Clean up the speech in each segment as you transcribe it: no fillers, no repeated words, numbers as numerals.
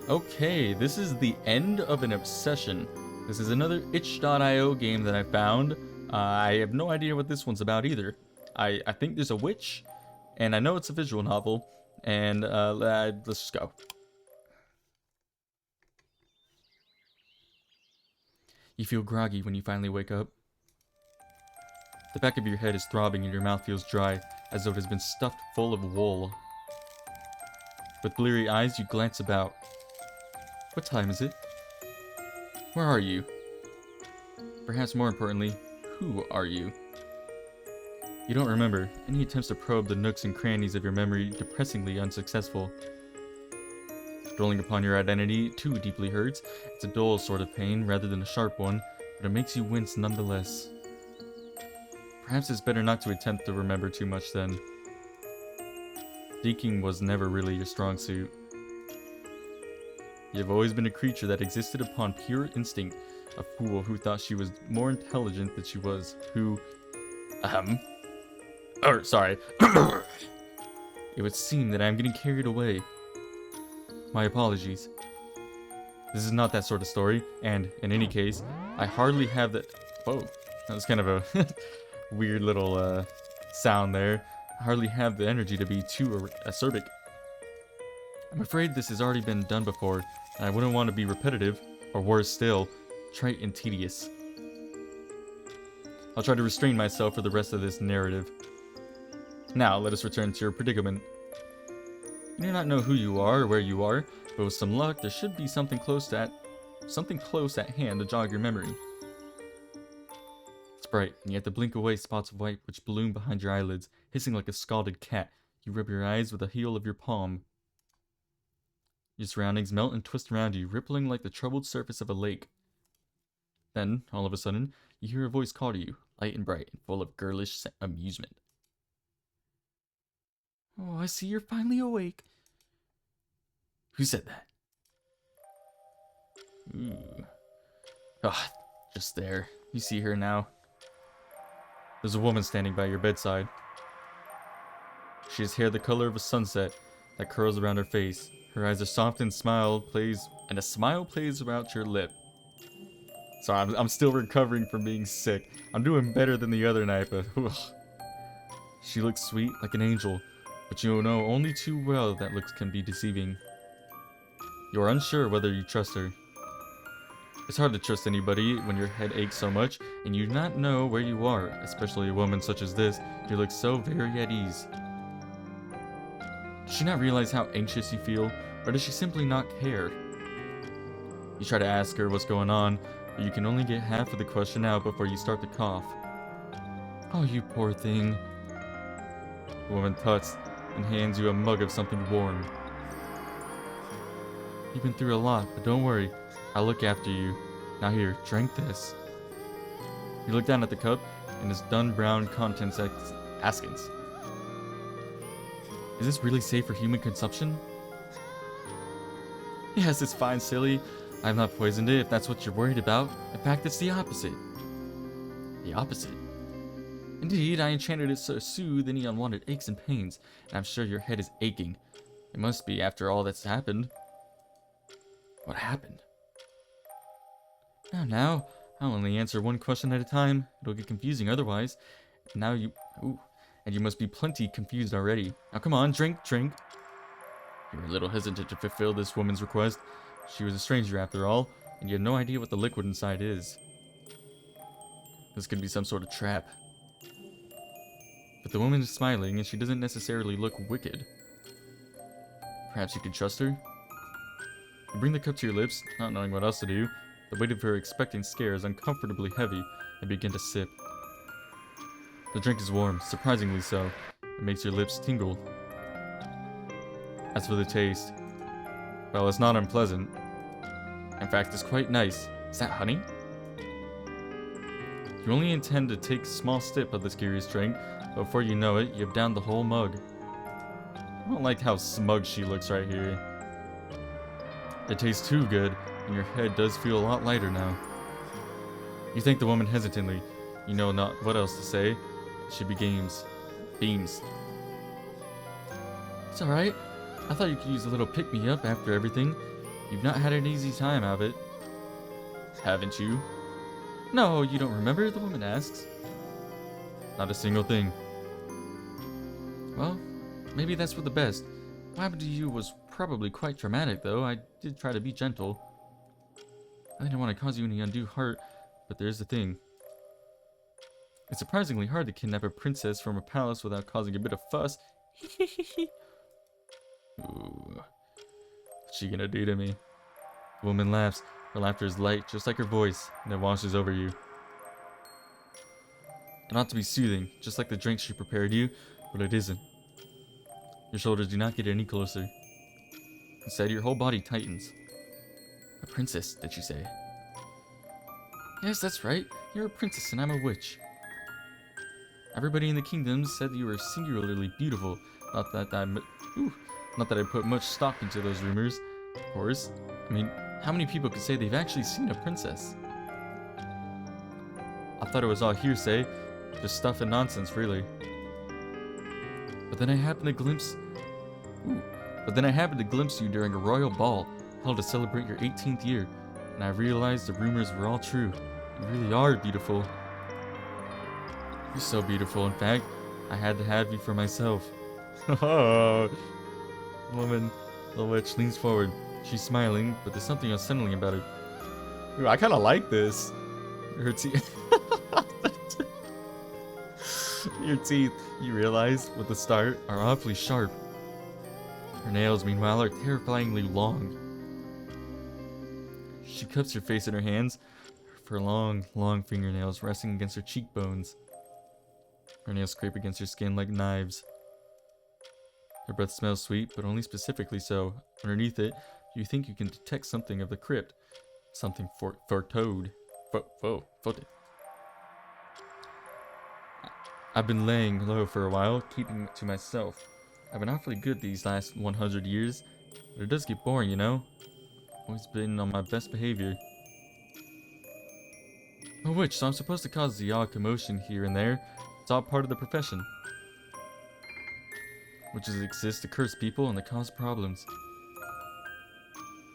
Okay, this is the end of an obsession. This is another itch.io game that I found. I have no idea what this one's about either. I think there's a witch, and I know it's a visual novel, and let's just go. You feel groggy when you finally wake up. The back of your head is throbbing and your mouth feels dry, as though it has been stuffed full of wool. With bleary eyes, you glance about. What time is it? Where are you? Perhaps more importantly, who are you? You don't remember. Any attempts to probe the nooks and crannies of your memory depressingly unsuccessful. Dwelling upon your identity too deeply hurts. It's a dull sort of pain rather than a sharp one, but it makes you wince nonetheless. Perhaps it's better not to attempt to remember too much then. Thinking was never really your strong suit. You have always been a creature that existed upon pure instinct, a fool who thought she was more intelligent than she was, sorry. It would seem that I am getting carried away. My apologies. This is not that sort of story, and, in any case, I hardly have the... Whoa, that was kind of a weird little sound there. I hardly have the energy to be too acerbic. I'm afraid this has already been done before, and I wouldn't want to be repetitive, or worse still, trite and tedious. I'll try to restrain myself for the rest of this narrative. Now, let us return to your predicament. You do not know who you are or where you are, but with some luck, there should be something close at hand to jog your memory. It's bright, and you have to blink away spots of white which bloom behind your eyelids, hissing like a scalded cat. You rub your eyes with the heel of your palm. Your surroundings melt and twist around you, rippling like the troubled surface of a lake. Then, all of a sudden, you hear a voice call to you, light and bright, and full of girlish amusement. Oh, I see you're finally awake. Who said that? Ooh. Ah, just there. You see her now. There's a woman standing by your bedside. She has hair the color of a sunset that curls around her face. Her eyes are soft and a smile plays about your lip. Sorry, I'm still recovering from being sick. I'm doing better than the other night, but she looks sweet like an angel, but you know only too well that looks can be deceiving. You are unsure whether you trust her. It's hard to trust anybody when your head aches so much and you do not know where you are, especially a woman such as this who looks so very at ease. Does she not realize how anxious you feel, or does she simply not care? You try to ask her what's going on, but you can only get half of the question out before you start to cough. Oh, you poor thing. The woman tuts and hands you a mug of something warm. You've been through a lot, but don't worry. I'll look after you. Now here, drink this. You look down at the cup, and its dun brown contents askance. Is this really safe for human consumption? Yes, it's fine, silly. I've not poisoned it if that's what you're worried about. In fact, it's the opposite. The opposite? Indeed, I enchanted it to soothe any unwanted aches and pains, and I'm sure your head is aching. It must be after all that's happened. What happened? Now, I'll only answer one question at a time. It'll get confusing otherwise. And you must be plenty confused already. Now come on, drink. You're a little hesitant to fulfill this woman's request. She was a stranger after all, and you have no idea what the liquid inside is. This could be some sort of trap. But the woman is smiling, and she doesn't necessarily look wicked. Perhaps you could trust her? You bring the cup to your lips, not knowing what else to do. The weight of her expecting scare is uncomfortably heavy, and begin to sip. The drink is warm, surprisingly so. It makes your lips tingle. As for the taste, well, it's not unpleasant. In fact, it's quite nice. Is that honey? You only intend to take a small sip of this curious drink, but before you know it, you've downed the whole mug. I don't like how smug she looks right here. It tastes too good, and your head does feel a lot lighter now. You thank the woman hesitantly. You know not what else to say. She beams. It's alright. I thought you could use a little pick-me-up after everything. You've not had an easy time of it, haven't you? No, you don't remember? The woman asks. Not a single thing. Well, maybe that's for the best. What happened to you was probably quite traumatic, though. I did try to be gentle. I didn't want to cause you any undue hurt, but there's the thing. It's surprisingly hard to kidnap a princess from a palace without causing a bit of fuss. Ooh. What's she gonna do to me? The woman laughs. Her laughter is light, just like her voice, and it washes over you. It ought to be soothing, just like the drink she prepared you, but it isn't. Your shoulders do not get any closer. Instead, your whole body tightens. A princess, did you say? Yes, that's right. You're a princess and I'm a witch. Everybody in the kingdom said you were singularly beautiful. Not that I put much stock into those rumors, of course. I mean, how many people could say they've actually seen a princess? I thought it was all hearsay, just stuff and nonsense, really. But then I happened to glimpse you during a royal ball held to celebrate your 18th year, and I realized the rumors were all true. You really are beautiful. You're so beautiful, in fact, I had to have you for myself. Oh, the witch leans forward. She's smiling, but there's something unsettling about her. Ooh, I kind of like this. Her teeth. Your teeth, you realize, with the start, are awfully sharp. Her nails, meanwhile, are terrifyingly long. She cups her face in her hands, her long, long fingernails resting against her cheekbones. Her nails scrape against her skin like knives. Her breath smells sweet, but only specifically so. Underneath it, you think you can detect something of the crypt. Something foretold. I've been laying low for a while, keeping it to myself. I've been awfully good these last 100 years, but it does get boring, you know? Always been on my best behavior. A witch, so I'm supposed to cause the odd commotion here and there. It's all part of the profession. Witches exist to curse people and to cause problems.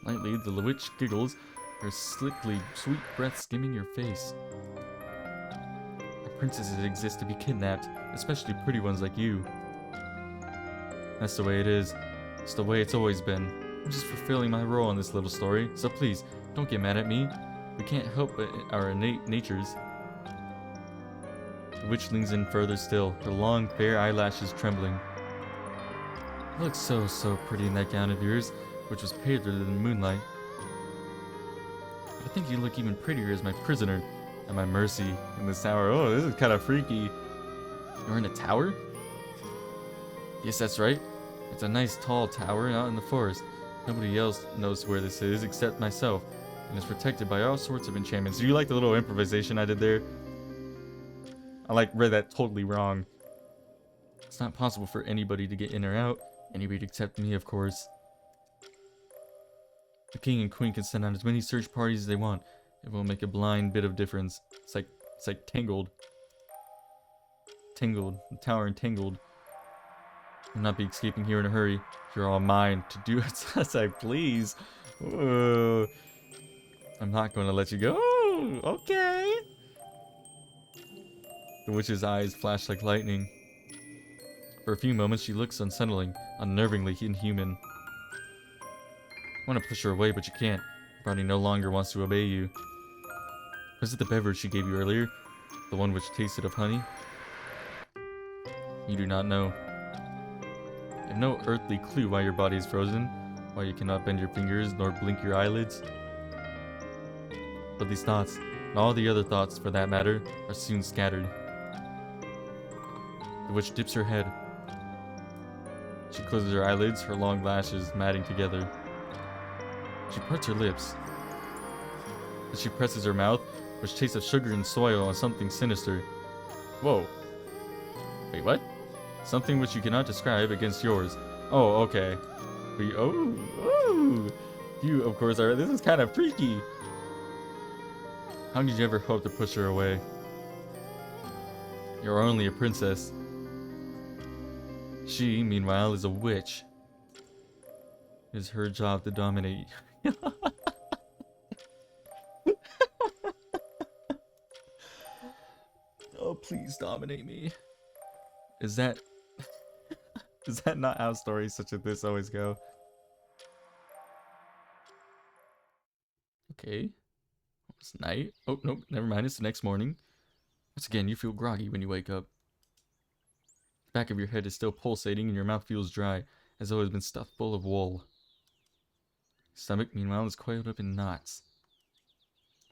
Lightly, the witch giggles, her slickly sweet breath skimming your face. Princesses exist to be kidnapped, especially pretty ones like you. That's the way it is. It's the way it's always been. I'm just fulfilling my role in this little story, so please, don't get mad at me. We can't help but our innate natures. The witch leans in further still, her long, fair eyelashes trembling. You look so pretty in that gown of yours, which was paler than the moonlight. But I think you look even prettier as my prisoner. At my mercy in this tower. Oh, this is kind of freaky. You're in a tower? Yes, that's right. It's a nice tall tower out in the forest. Nobody else knows where this is except myself, and it's protected by all sorts of enchantments. Do you like the little improvisation I did there? I read that totally wrong. It's not possible for anybody to get in or out. Anybody except me, of course. The king and queen can send out as many search parties as they want. It won't make a blind bit of difference. It's like Tangled. Tangled. The tower and Tangled. I'll not be escaping here in a hurry. You're all mine to do as I please. Ooh. I'm not going to let you go. Ooh, okay. The witch's eyes flash like lightning. For a few moments, she looks unsettling, unnervingly inhuman. I want to push her away, but you can't. Her body no longer wants to obey you. Was it the beverage she gave you earlier? The one which tasted of honey? You do not know. You have no earthly clue why your body is frozen, why you cannot bend your fingers nor blink your eyelids. But these thoughts, and all the other thoughts for that matter, are soon scattered. The witch dips her head. She closes her eyelids, her long lashes matting together. She parts her lips. As she presses her mouth, which tastes of sugar and soil and something sinister. Whoa. Wait, what? Something which you cannot describe against yours. Oh, okay. You, of course, are. This is kind of freaky. How could you ever hope to push her away? You're only a princess. She, meanwhile, is a witch. It is her job to dominate Oh, please dominate me. Is that is that not how stories such as this always go? Okay. It's night. Oh, nope, never mind. It's the next morning. Once again, you feel groggy when you wake up. The back of your head is still pulsating and your mouth feels dry, as though it has been stuffed full of wool. Stomach, meanwhile, is coiled up in knots.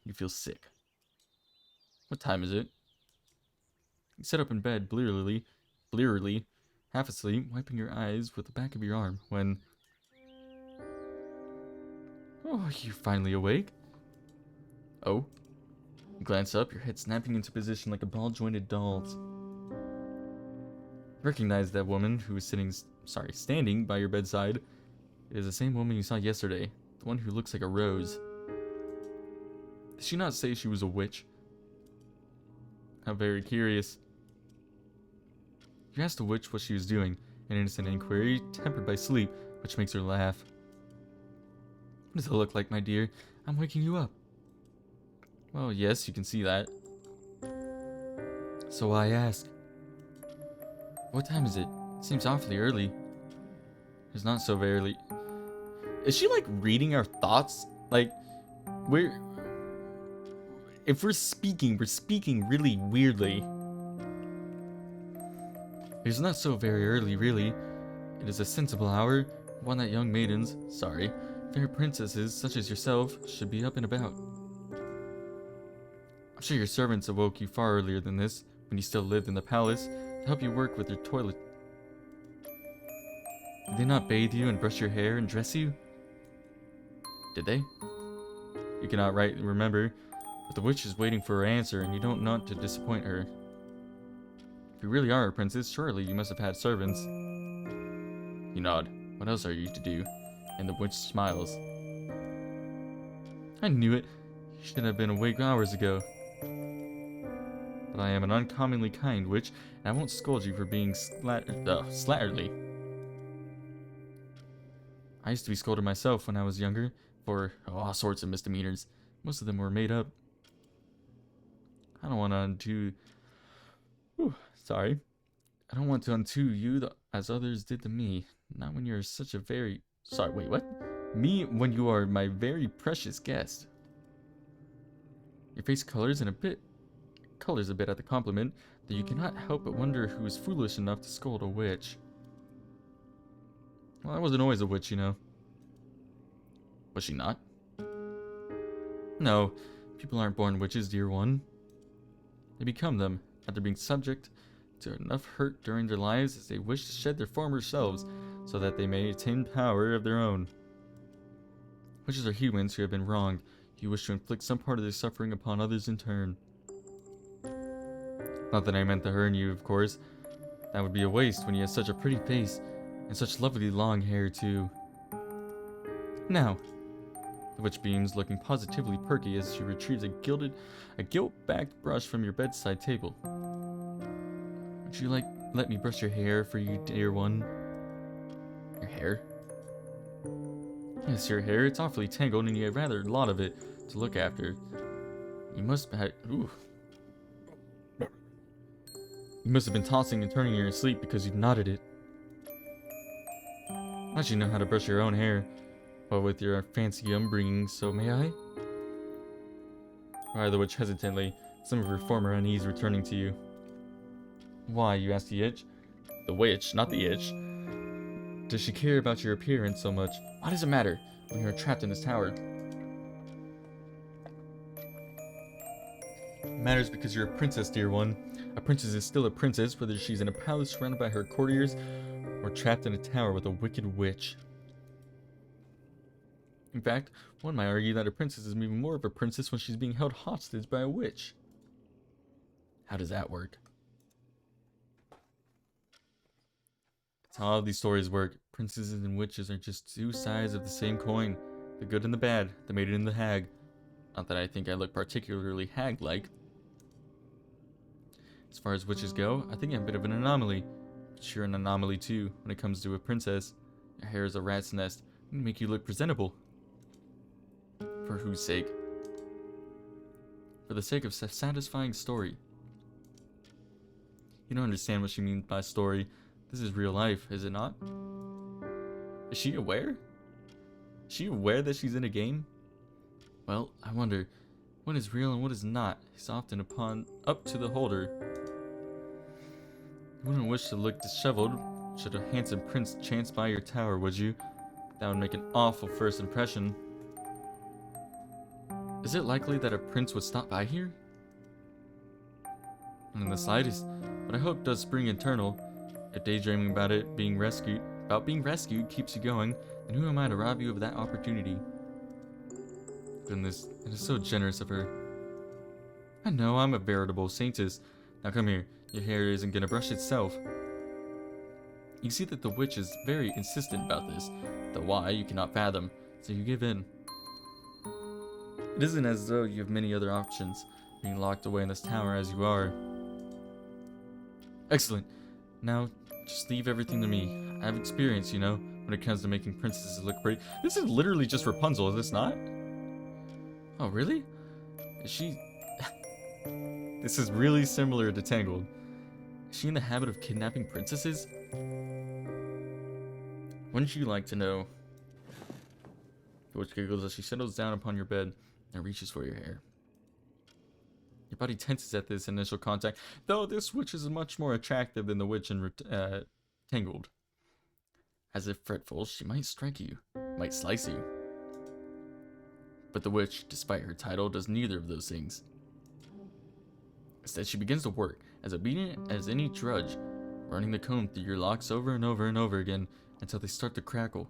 You feel sick. What time is it? You sit up in bed, blearily, half asleep, wiping your eyes with the back of your arm, when... Oh, you're finally awake. Oh. You glance up, your head snapping into position like a ball-jointed doll's. Recognize that woman who is standing by your bedside. It is the same woman you saw yesterday, the one who looks like a rose. Did she not say she was a witch? How very curious. You asked the witch what she was doing, an innocent inquiry tempered by sleep, which makes her laugh. What does it look like, my dear? I'm waking you up. Well, yes, you can see that. So I ask. What time is it? Seems awfully early. It's not so very early. Is she like reading our thoughts? Like, if we're speaking really weirdly. It's not so very early, really. It is a sensible hour, one that young maidens, fair princesses such as yourself, should be up and about. I'm sure your servants awoke you far earlier than this, when you still lived in the palace, to help you work with your toilet. Did they not bathe you and brush your hair and dress you? Did they? You cannot remember, but the witch is waiting for her answer, and you don't want to disappoint her. If you really are a princess, surely you must have had servants. You nod. What else are you to do? And the witch smiles. I knew it. You should have been awake hours ago. But I am an uncommonly kind witch, and I won't scold you for being slatterly. I used to be scolded myself when I was younger, for all sorts of misdemeanors. Most of them were made up. I don't want to I don't want to undo you as others did to me. Not when you're such a very... Sorry, wait, what? Me when you are my very precious guest. Your face colors a bit at the compliment, that you cannot help but wonder who is foolish enough to scold a witch. Well, I wasn't always a witch, you know. Was she not? No, people aren't born witches, dear one. They become them, after being subject to enough hurt during their lives as they wish to shed their former selves, so that they may attain power of their own. Witches are humans who have been wronged, who wish to inflict some part of their suffering upon others in turn. Not that I meant to hurt you, of course. That would be a waste when you have such a pretty face, and such lovely long hair, too. Now, the witch beams, looking positively perky as she retrieves a gilt-backed brush from your bedside table. Would you let me brush your hair for you, dear one? Your hair? Yes, your hair. It's awfully tangled, and you have rather a lot of it to look after. You must have... Ooh. You must have been tossing and turning in your sleep because you knotted it. Why don't you know how to brush your own hair? Well, with your fancy upbringing, so may I? Cried the witch hesitantly, some of her former unease returning to you. Why, you ask the itch? The witch, not the itch. Does she care about your appearance so much? Why does it matter when you're trapped in this tower? It matters because you're a princess, dear one. A princess is still a princess, whether she's in a palace surrounded by her courtiers or trapped in a tower with a wicked witch. In fact, one might argue that a princess is even more of a princess when she's being held hostage by a witch. How does that work? That's how all these stories work. Princesses and witches are just two sides of the same coin. The good and the bad, the maiden and the hag. Not that I think I look particularly hag-like. As far as witches go, I think I'm a bit of an anomaly. But you're an anomaly too, when it comes to a princess. Your hair is a rat's nest. It can make you look presentable. whose sake? For the sake of a satisfying story. You don't understand what she means by story. This is real life, is it not? Is she aware? Is she aware that she's in a game? Well, I wonder, what is real and what is not is often up to the holder. You wouldn't wish to look disheveled should a handsome prince chance by your tower, would you? That would make an awful first impression. Is it likely that a prince would stop by here? Not in the slightest, but I hope does spring eternal. If daydreaming about being rescued keeps you going, then who am I to rob you of that opportunity? Goodness, it is so generous of her. I know, I'm a veritable saintess. Now come here, your hair isn't gonna brush itself. You see that the witch is very insistent about this, the why you cannot fathom, so you give in. It isn't as though you have many other options, being locked away in this tower as you are. Excellent. Now, just leave everything to me. I have experience, you know, when it comes to making princesses look pretty. This is literally just Rapunzel, is this not? Oh, really? Is she... This is really similar to Tangled. Is she in the habit of kidnapping princesses? Wouldn't you like to know? The witch giggles as she settles down upon your bed and reaches for your hair. Your body tenses at this initial contact, though this witch is much more attractive than the witch in Tangled. As if fretful, she might strike you, might slice you. But the witch, despite her title, does neither of those things. Instead, she begins to work, as obedient as any drudge, running the comb through your locks over and over and over again until they start to crackle.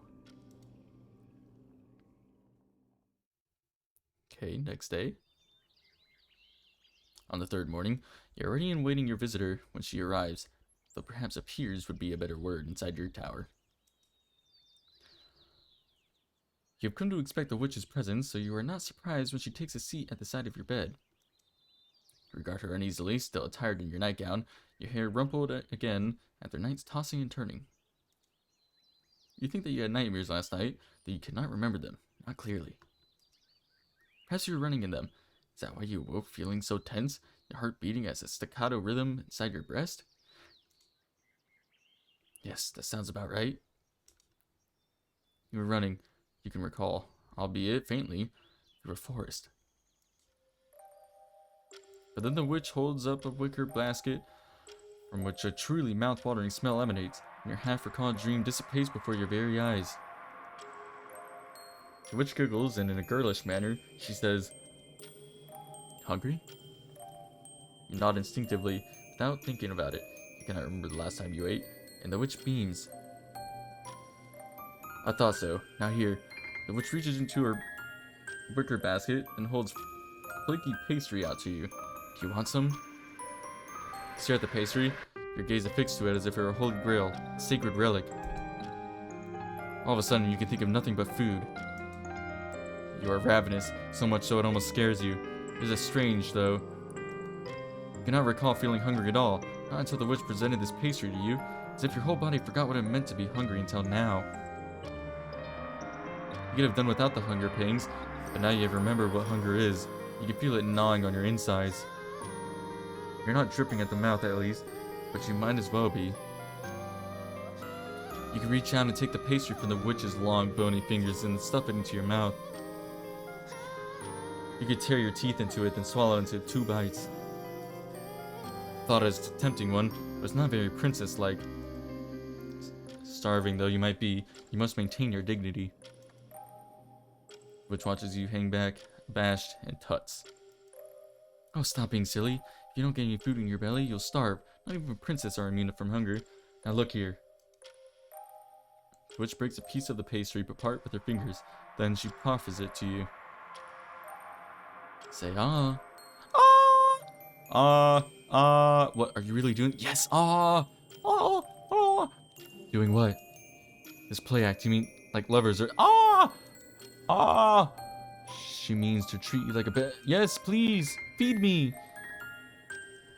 Okay, next day. On the third morning, you're already awaiting your visitor when she arrives, though perhaps appears would be a better word inside your tower. You have come to expect the witch's presence, so you are not surprised when she takes a seat at the side of your bed. You regard her uneasily, still attired in your nightgown, your hair rumpled again after night's tossing and turning. You think that you had nightmares last night, that you cannot remember them, not clearly. Perhaps you were running in them. Is that why you awoke feeling so tense, your heart beating as a staccato rhythm inside your breast? Yes, that sounds about right. You were running, you can recall, albeit faintly, through a forest. But then the witch holds up a wicker basket from which a truly mouth-watering smell emanates, and your half-recalled dream dissipates before your very eyes. The witch giggles, and in a girlish manner, she says, "Hungry?" You nod instinctively, without thinking about it. You cannot remember the last time you ate, and the witch beams. I thought so. Now here, the witch reaches into her wicker basket and holds flaky pastry out to you. Do you want some? You stare at the pastry, your gaze affixed to it as if it were a holy grail, a sacred relic. All of a sudden, you can think of nothing but food. You are ravenous, so much so it almost scares you. It is strange, though. You cannot recall feeling hungry at all, not until the witch presented this pastry to you, as if your whole body forgot what it meant to be hungry until now. You could have done without the hunger pangs, but now you have remembered what hunger is. You can feel it gnawing on your insides. You're not dripping at the mouth, at least, but you might as well be. You can reach out and take the pastry from the witch's long, bony fingers and stuff it into your mouth. You could tear your teeth into it, then swallow into 2 bites. Thought as a tempting one, but it's not very princess-like. Starving though you might be, you must maintain your dignity. Witch watches you hang back, abashed, and tuts. Oh, stop being silly. If you don't get any food in your belly, you'll starve. Not even princesses are immune from hunger. Now look here. The witch breaks a piece of the pastry apart with her fingers. Then she proffers it to you. Say ah. Ah. What are you really doing? Yes, ah. Doing what? This play act, you mean like lovers are ah. She means to treat you like a pet. Yes, please, feed me.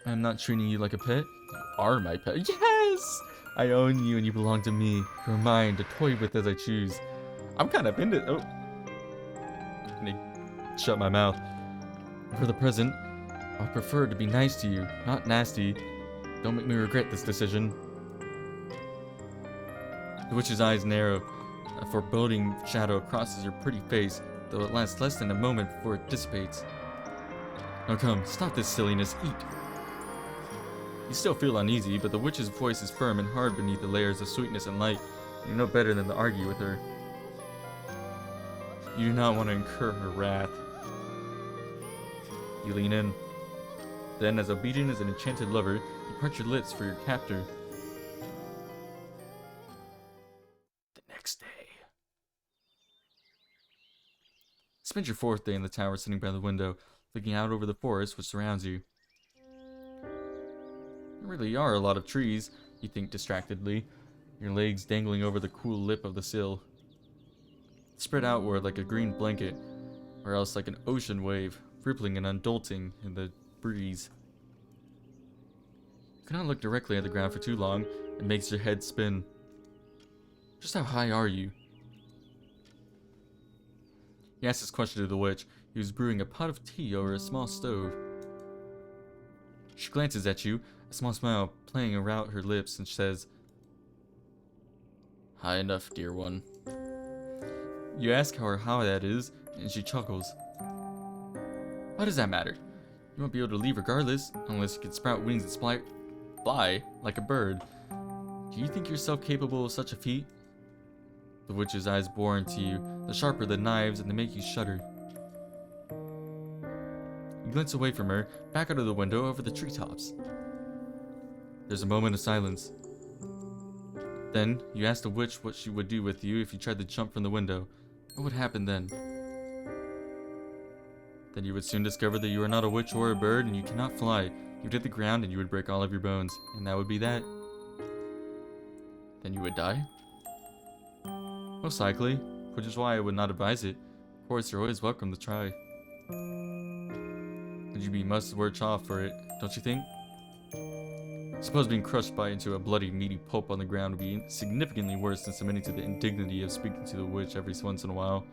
I'm not treating you like a pet. You are my pet. Yes! I own you and you belong to me. You're mine to toy with as I choose. I'm kind of into... Oh. And he shut my mouth. For the present, I prefer to be nice to you, not nasty. Don't make me regret this decision. The witch's eyes narrow. A foreboding shadow crosses her pretty face, though it lasts less than a moment before it dissipates. Now come, stop this silliness, eat. You still feel uneasy, but the witch's voice is firm and hard beneath the layers of sweetness and light. You know better than to argue with her. You do not want to incur her wrath. You lean in. Then, as obedient as an enchanted lover, you part your lips for your captor. The next day. Spend your fourth day in the tower sitting by the window, looking out over the forest which surrounds you. There really are a lot of trees, you think distractedly, your legs dangling over the cool lip of the sill. Spread outward like a green blanket, or else like an ocean wave, rippling and undulating in the breeze. You cannot look directly at the ground for too long, it makes your head spin. Just how high are you? He asks this question to the witch, who is brewing a pot of tea over a small stove. She glances at you, a small smile playing around her lips, and says, "High enough, dear one." You ask her how that is, and she chuckles. Why does that matter? You won't be able to leave regardless, unless you can sprout wings and fly like a bird. Do you think yourself capable of such a feat? The witch's eyes bore into you, the sharper the knives, and they make you shudder. You glance away from her, back out of the window over the treetops. There's a moment of silence. Then, you ask the witch what she would do with you if you tried to jump from the window. What would happen then? Then you would soon discover that you are not a witch or a bird, and you cannot fly. You would hit the ground and you would break all of your bones, and that would be that. Then you would die? Most likely, which is why I would not advise it. Of course, you're always welcome to try. But you'd be much worse off for it, don't you think? Suppose being crushed into a bloody, meaty pulp on the ground would be significantly worse than submitting to the indignity of speaking to the witch every once in a while.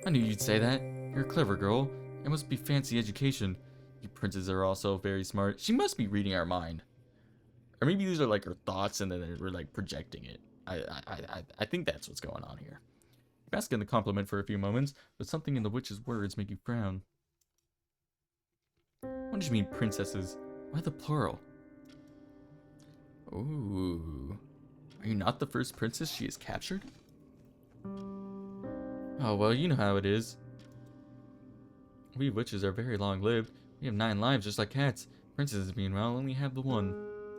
I knew you'd say that. You're a clever girl. It must be fancy education. You princes are also very smart. She must be reading our mind. Or maybe these are like her thoughts and then we're like projecting it. I think that's what's going on here. You bask in the compliment for a few moments, but something in the witch's words make you frown. What did you mean, princesses? Why the plural? Ooh. Are you not the first princess she has captured? Oh, well, you know how it is. We witches are very long-lived. We have 9 lives just like cats. Princesses, meanwhile, only have the one.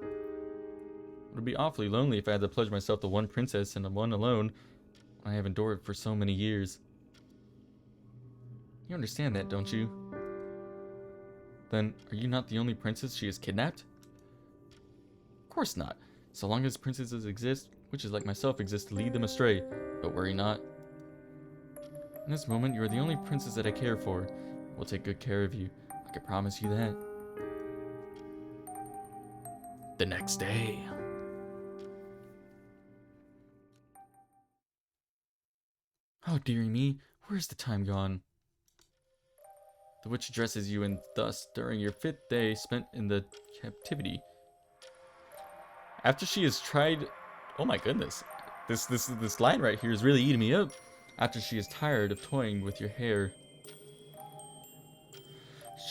It would be awfully lonely if I had to pledge myself to one princess and one alone. I have endured for so many years. You understand that, don't you? Then, are you not the only princess she has kidnapped? Of course not. So long as princesses exist, witches like myself exist to lead them astray. But worry not. In this moment, you are the only princess that I care for. I will take good care of you. I can promise you that. The next day. Oh, dearie me, where's the time gone? The witch addresses you, and thus, during your 5th day spent in the captivity. After she has tried... Oh my goodness. This line right here is really eating me up. After she is tired of toying with your hair.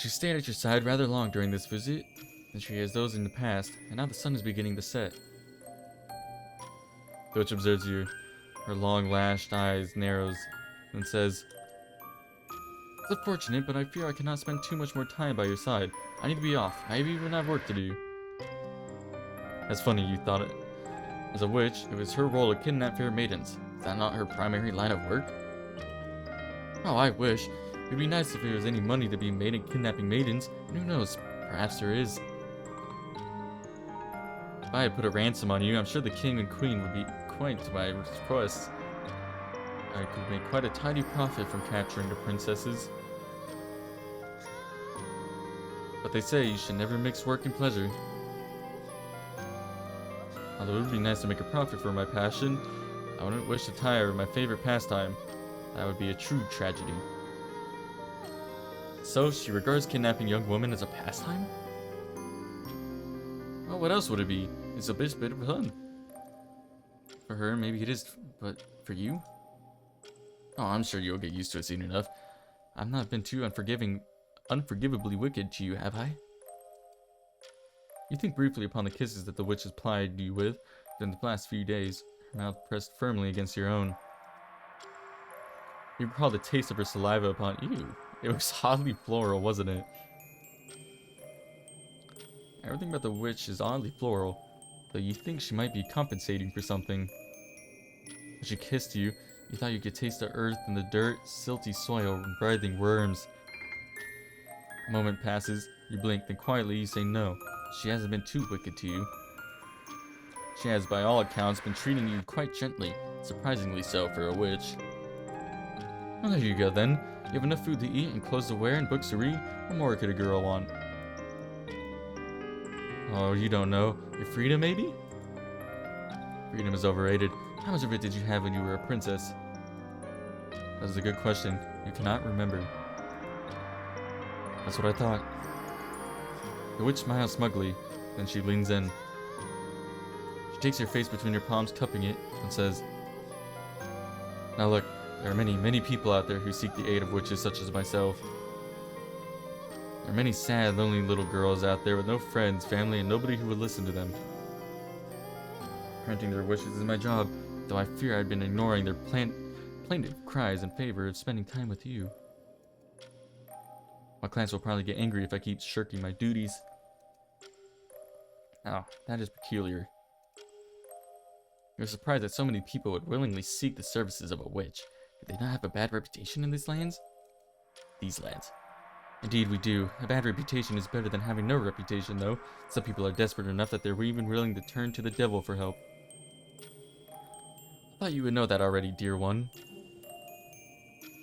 She stayed at your side rather long during this visit than she has those in the past, and now the sun is beginning to set. The witch observes you. Her long lashed eyes narrows and says, "It's unfortunate, but I fear I cannot spend too much more time by your side. I need to be off. I even have work to do." That's funny, you thought it. As a witch, it was her role to kidnap fair maidens. Is that not her primary line of work? Oh, I wish. It would be nice if there was any money to be made in kidnapping maidens, and who knows, perhaps there is. If I had put a ransom on you, I'm sure the king and queen would be quite to my request. I could make quite a tidy profit from capturing the princesses. But they say you should never mix work and pleasure. Although it would be nice to make a profit for my passion, I wouldn't wish to tire of my favorite pastime. That would be a true tragedy. So, she regards kidnapping young women as a pastime? Well, what else would it be? It's a bit of fun. For her, maybe it is, but for you? Oh, I'm sure you'll get used to it soon enough. I've not been too unforgivably wicked to you, have I? You think briefly upon the kisses that the witch has plied you with during the past few days, her mouth pressed firmly against your own. You recall the taste of her saliva upon you. It was oddly floral, wasn't it? Everything about the witch is oddly floral, though you think she might be compensating for something. When she kissed you, you thought you could taste the earth and the dirt, silty soil, and writhing worms. A moment passes, you blink, then quietly you say no. She hasn't been too wicked to you. She has, by all accounts, been treating you quite gently, surprisingly so for a witch. Well, there you go then. You have enough food to eat and clothes to wear and books to read. What more could a girl want? Oh, you don't know. Your freedom, maybe? Freedom is overrated. How much of it did you have when you were a princess? That is a good question. You cannot remember. That's what I thought. The witch smiles smugly, then she leans in. She takes your face between her palms, cupping it, and says, "Now look, there are many, many people out there who seek the aid of witches such as myself. There are many sad, lonely little girls out there with no friends, family, and nobody who would listen to them. Granting their wishes is my job, though I fear I've been ignoring their plaintive cries in favor of spending time with you. My clients will probably get angry if I keep shirking my duties." Oh, that is peculiar. You're surprised that so many people would willingly seek the services of a witch. Do they not have a bad reputation in these lands? These lands. Indeed, we do. A bad reputation is better than having no reputation, though. Some people are desperate enough that they're even willing to turn to the devil for help. I thought you would know that already, dear one.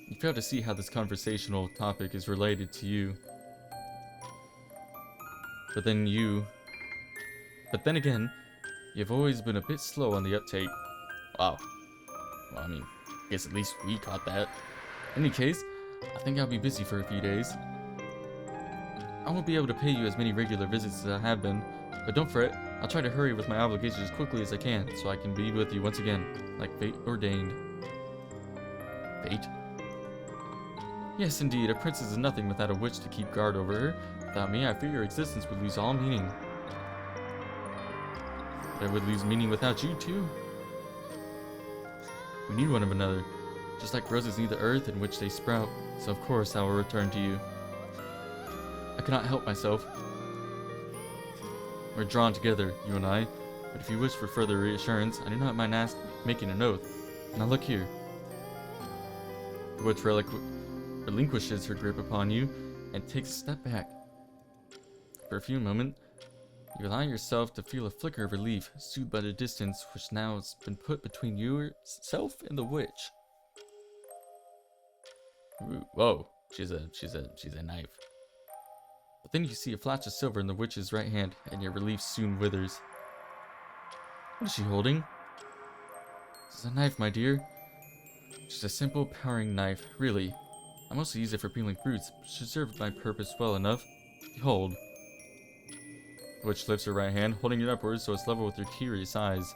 You fail to see how this conversational topic is related to you. But then again, you've always been a bit slow on the uptake. Wow. Well, I mean, I guess at least we caught that. In any case, I think I'll be busy for a few days. I won't be able to pay you as many regular visits as I have been, but don't fret, I'll try to hurry with my obligations as quickly as I can, so I can be with you once again, like fate ordained. Fate? Yes, indeed, a princess is nothing without a witch to keep guard over her. Without me, I fear your existence would lose all meaning. But it would lose meaning without you, too. We need one of another, just like roses need the earth in which they sprout, so of course I will return to you. I cannot help myself. We're drawn together, you and I, but if you wish for further reassurance, I do not mind making an oath. Now look here. The witch relinquishes her grip upon you and takes a step back. For a few moments, you allow yourself to feel a flicker of relief, soothed by the distance which now has been put between yourself and the witch. Ooh, whoa, she's a knife. But then you see a flash of silver in the witch's right hand, and your relief soon withers. What is she holding? This is a knife, my dear. Just a simple, powering knife, really. I mostly use it for peeling fruits, but it should serve my purpose well enough. Behold. The witch lifts her right hand, holding it upwards so it's level with your curious eyes.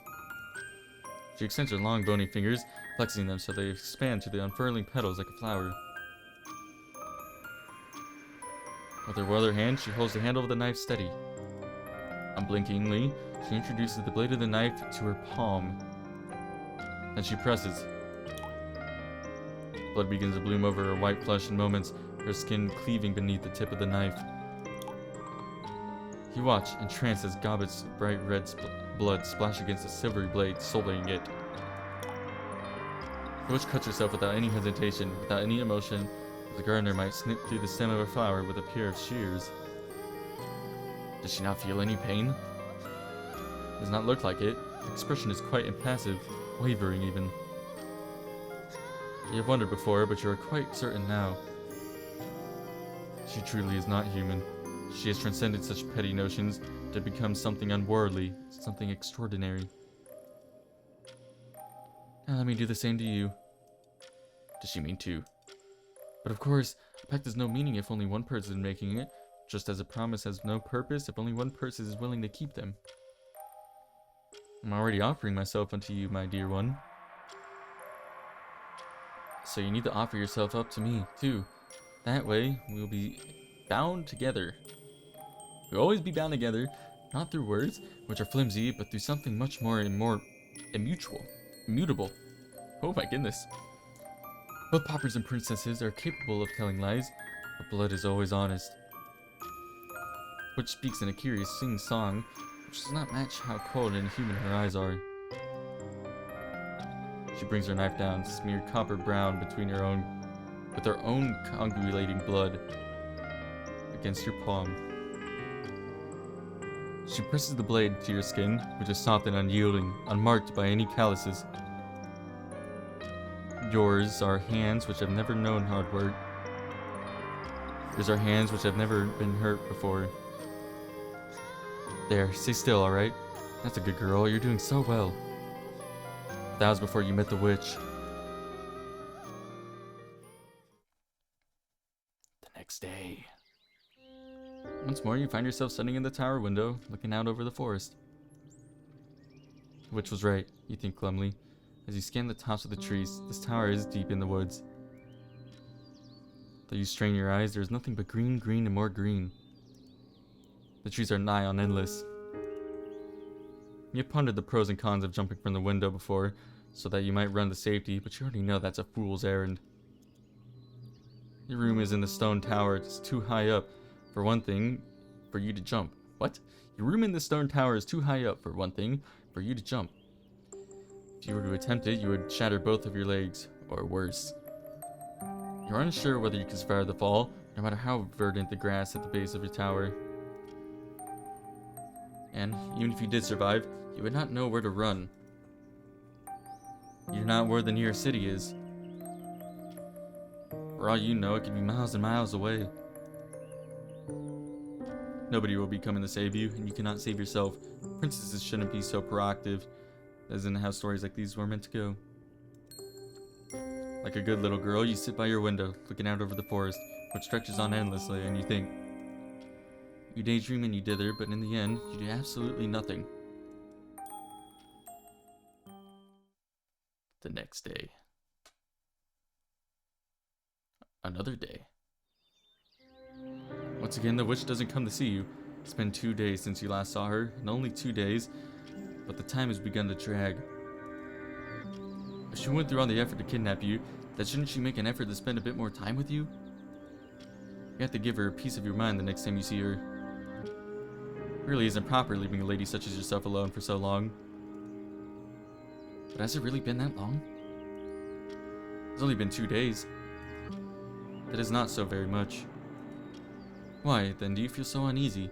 She extends her long, bony fingers, flexing them so they expand to the unfurling petals like a flower. With her other hand, she holds the handle of the knife steady. Unblinkingly, she introduces the blade of the knife to her palm. Then she presses. Blood begins to bloom over her white flesh in moments, her skin cleaving beneath the tip of the knife. You watch, entranced, as goblets of bright red blood splash against the silvery blade, sullying it. The witch cuts herself without any hesitation, without any emotion, as a gardener might snip through the stem of a flower with a pair of shears. Does she not feel any pain? Does not look like it. The expression is quite impassive, wavering even. You have wondered before, but you are quite certain now. She truly is not human. She has transcended such petty notions to become something unworldly, something extraordinary. Now let me do the same to you. Does she mean 2? But of course, a pact has no meaning if only one person is making it, just as a promise has no purpose if only one person is willing to keep them. I'm already offering myself unto you, my dear one. So you need to offer yourself up to me, too. That way, we will be bound together. We'll always be bound together, not through words, which are flimsy, but through something much more immutable. Oh my goodness. Both paupers and princesses are capable of telling lies, but blood is always honest. Which speaks in a curious sing-song, which does not match how cold and human her eyes are. She brings her knife down, smeared copper brown with her own coagulating blood against your palm. She presses the blade to your skin, which is soft and unyielding, unmarked by any calluses. Yours are hands which have never known hard work. Yours are hands which have never been hurt before. There, stay still, alright? That's a good girl, you're doing so well. That was before you met the witch. The next day. Once more, you find yourself sitting in the tower window, looking out over the forest. The witch was right, you think glumly. As you scan the tops of the trees, this tower is deep in the woods. Though you strain your eyes, there is nothing but green, green, and more green. The trees are nigh on endless. You have pondered the pros and cons of jumping from the window before, so that you might run to safety, but you already know that's a fool's errand. Your room is in the stone tower. It's too high up, for one thing, for you to jump. What? Your room in the stone tower is too high up, for one thing, for you to jump. If you were to attempt it, you would shatter both of your legs, or worse. You're unsure whether you can survive the fall, no matter how verdant the grass at the base of your tower. And even if you did survive, you would not know where to run. You're not where the nearest city is. For all you know, it could be miles and miles away. Nobody will be coming to save you, and you cannot save yourself. Princesses shouldn't be so proactive. That isn't how stories like these were meant to go. Like a good little girl, you sit by your window, looking out over the forest, which stretches on endlessly, and you think. You daydream and you dither, but in the end, you do absolutely nothing. The next day. Another day. Once again, the witch doesn't come to see you. It's been 2 days since you last saw her, and only 2 days, but the time has begun to drag. If she went through all the effort to kidnap you, then shouldn't she make an effort to spend a bit more time with you? You have to give her a piece of your mind the next time you see her. It really isn't proper leaving a lady such as yourself alone for so long. But has it really been that long? It's only been 2 days. That is not so very much. Why, then, do you feel so uneasy?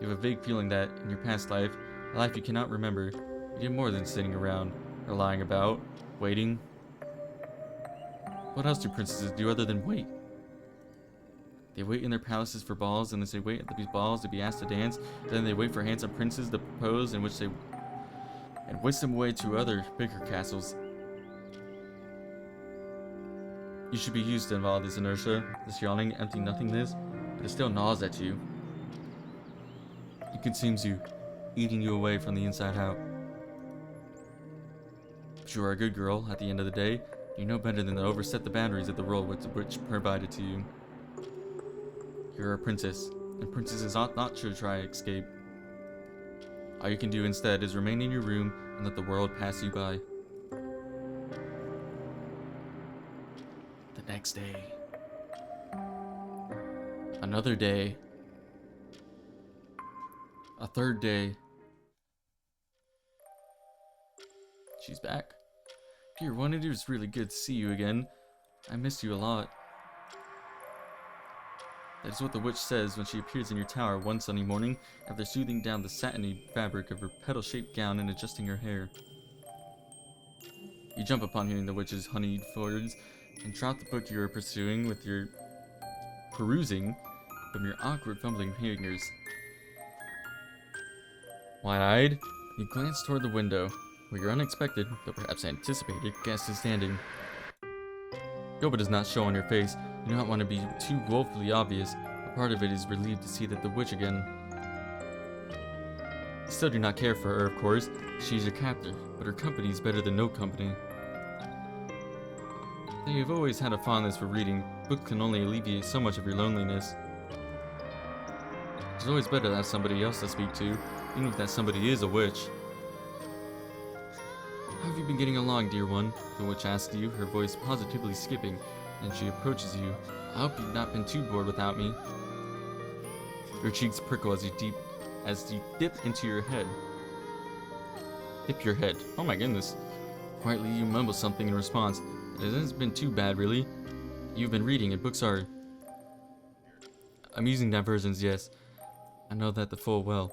You have a vague feeling that, in your past life, a life you cannot remember, you did more than sitting around, or lying about, waiting. What else do princesses do other than wait? They wait in their palaces for balls, and as they wait at these balls to be asked to dance, then they wait for handsome princes to propose, and whisk them away to other, bigger castles. You should be used to all this inertia, this yawning, empty nothingness, but it still gnaws at you. It consumes you, eating you away from the inside out. But you are a good girl, at the end of the day. You know better than to overstep the boundaries of the role which provided to you. You're a princess, and princesses ought not to try to escape. All you can do instead is remain in your room and let the world pass you by. The next day. Another day. A third day. She's back. Dear one, it is really good to see you again. I missed you a lot. That is what the witch says when she appears in your tower one sunny morning after smoothing down the satiny fabric of her petal-shaped gown and adjusting her hair. You jump upon hearing the witch's honeyed words and drop the book you are perusing from your awkward fumbling fingers. Wide-eyed, you glance toward the window, where your unexpected, though perhaps anticipated, guest is standing. Hope it does not show on your face. You do not want to be too woefully obvious, but part of it is relieved to see that the witch again. You still do not care for her, of course. She is your captor, but her company is better than no company. Though you have always had a fondness for reading, books can only alleviate so much of your loneliness. It's always better to have somebody else to speak to, even if that somebody is a witch. How have you been getting along, dear one? The witch asks you, her voice positively skipping, and she approaches you. I hope you've not been too bored without me. Your cheeks prickle as you dip into your head. Dip your head. Oh my goodness. Quietly you mumble something in response. It hasn't been too bad, really. You've been reading, and books are amusing diversions, yes. I know that the full well.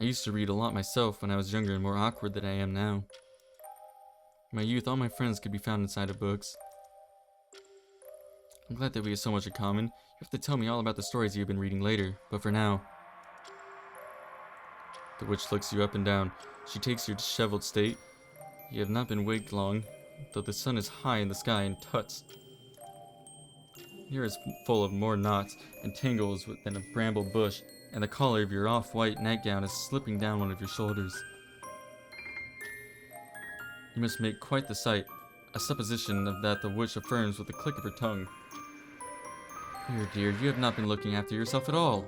I used to read a lot myself when I was younger and more awkward than I am now. In my youth, all my friends could be found inside of books. I'm glad that we have so much in common. You have to tell me all about the stories you've been reading later, but for now... The witch looks you up and down. She takes your disheveled state. You have not been waked long, though the sun is high in the sky and tuts. Your hair is full of more knots and tangles than a bramble bush, and the collar of your off-white nightgown is slipping down one of your shoulders. You must make quite the sight, a supposition of that the witch affirms with a click of her tongue. Dear, dear, you have not been looking after yourself at all.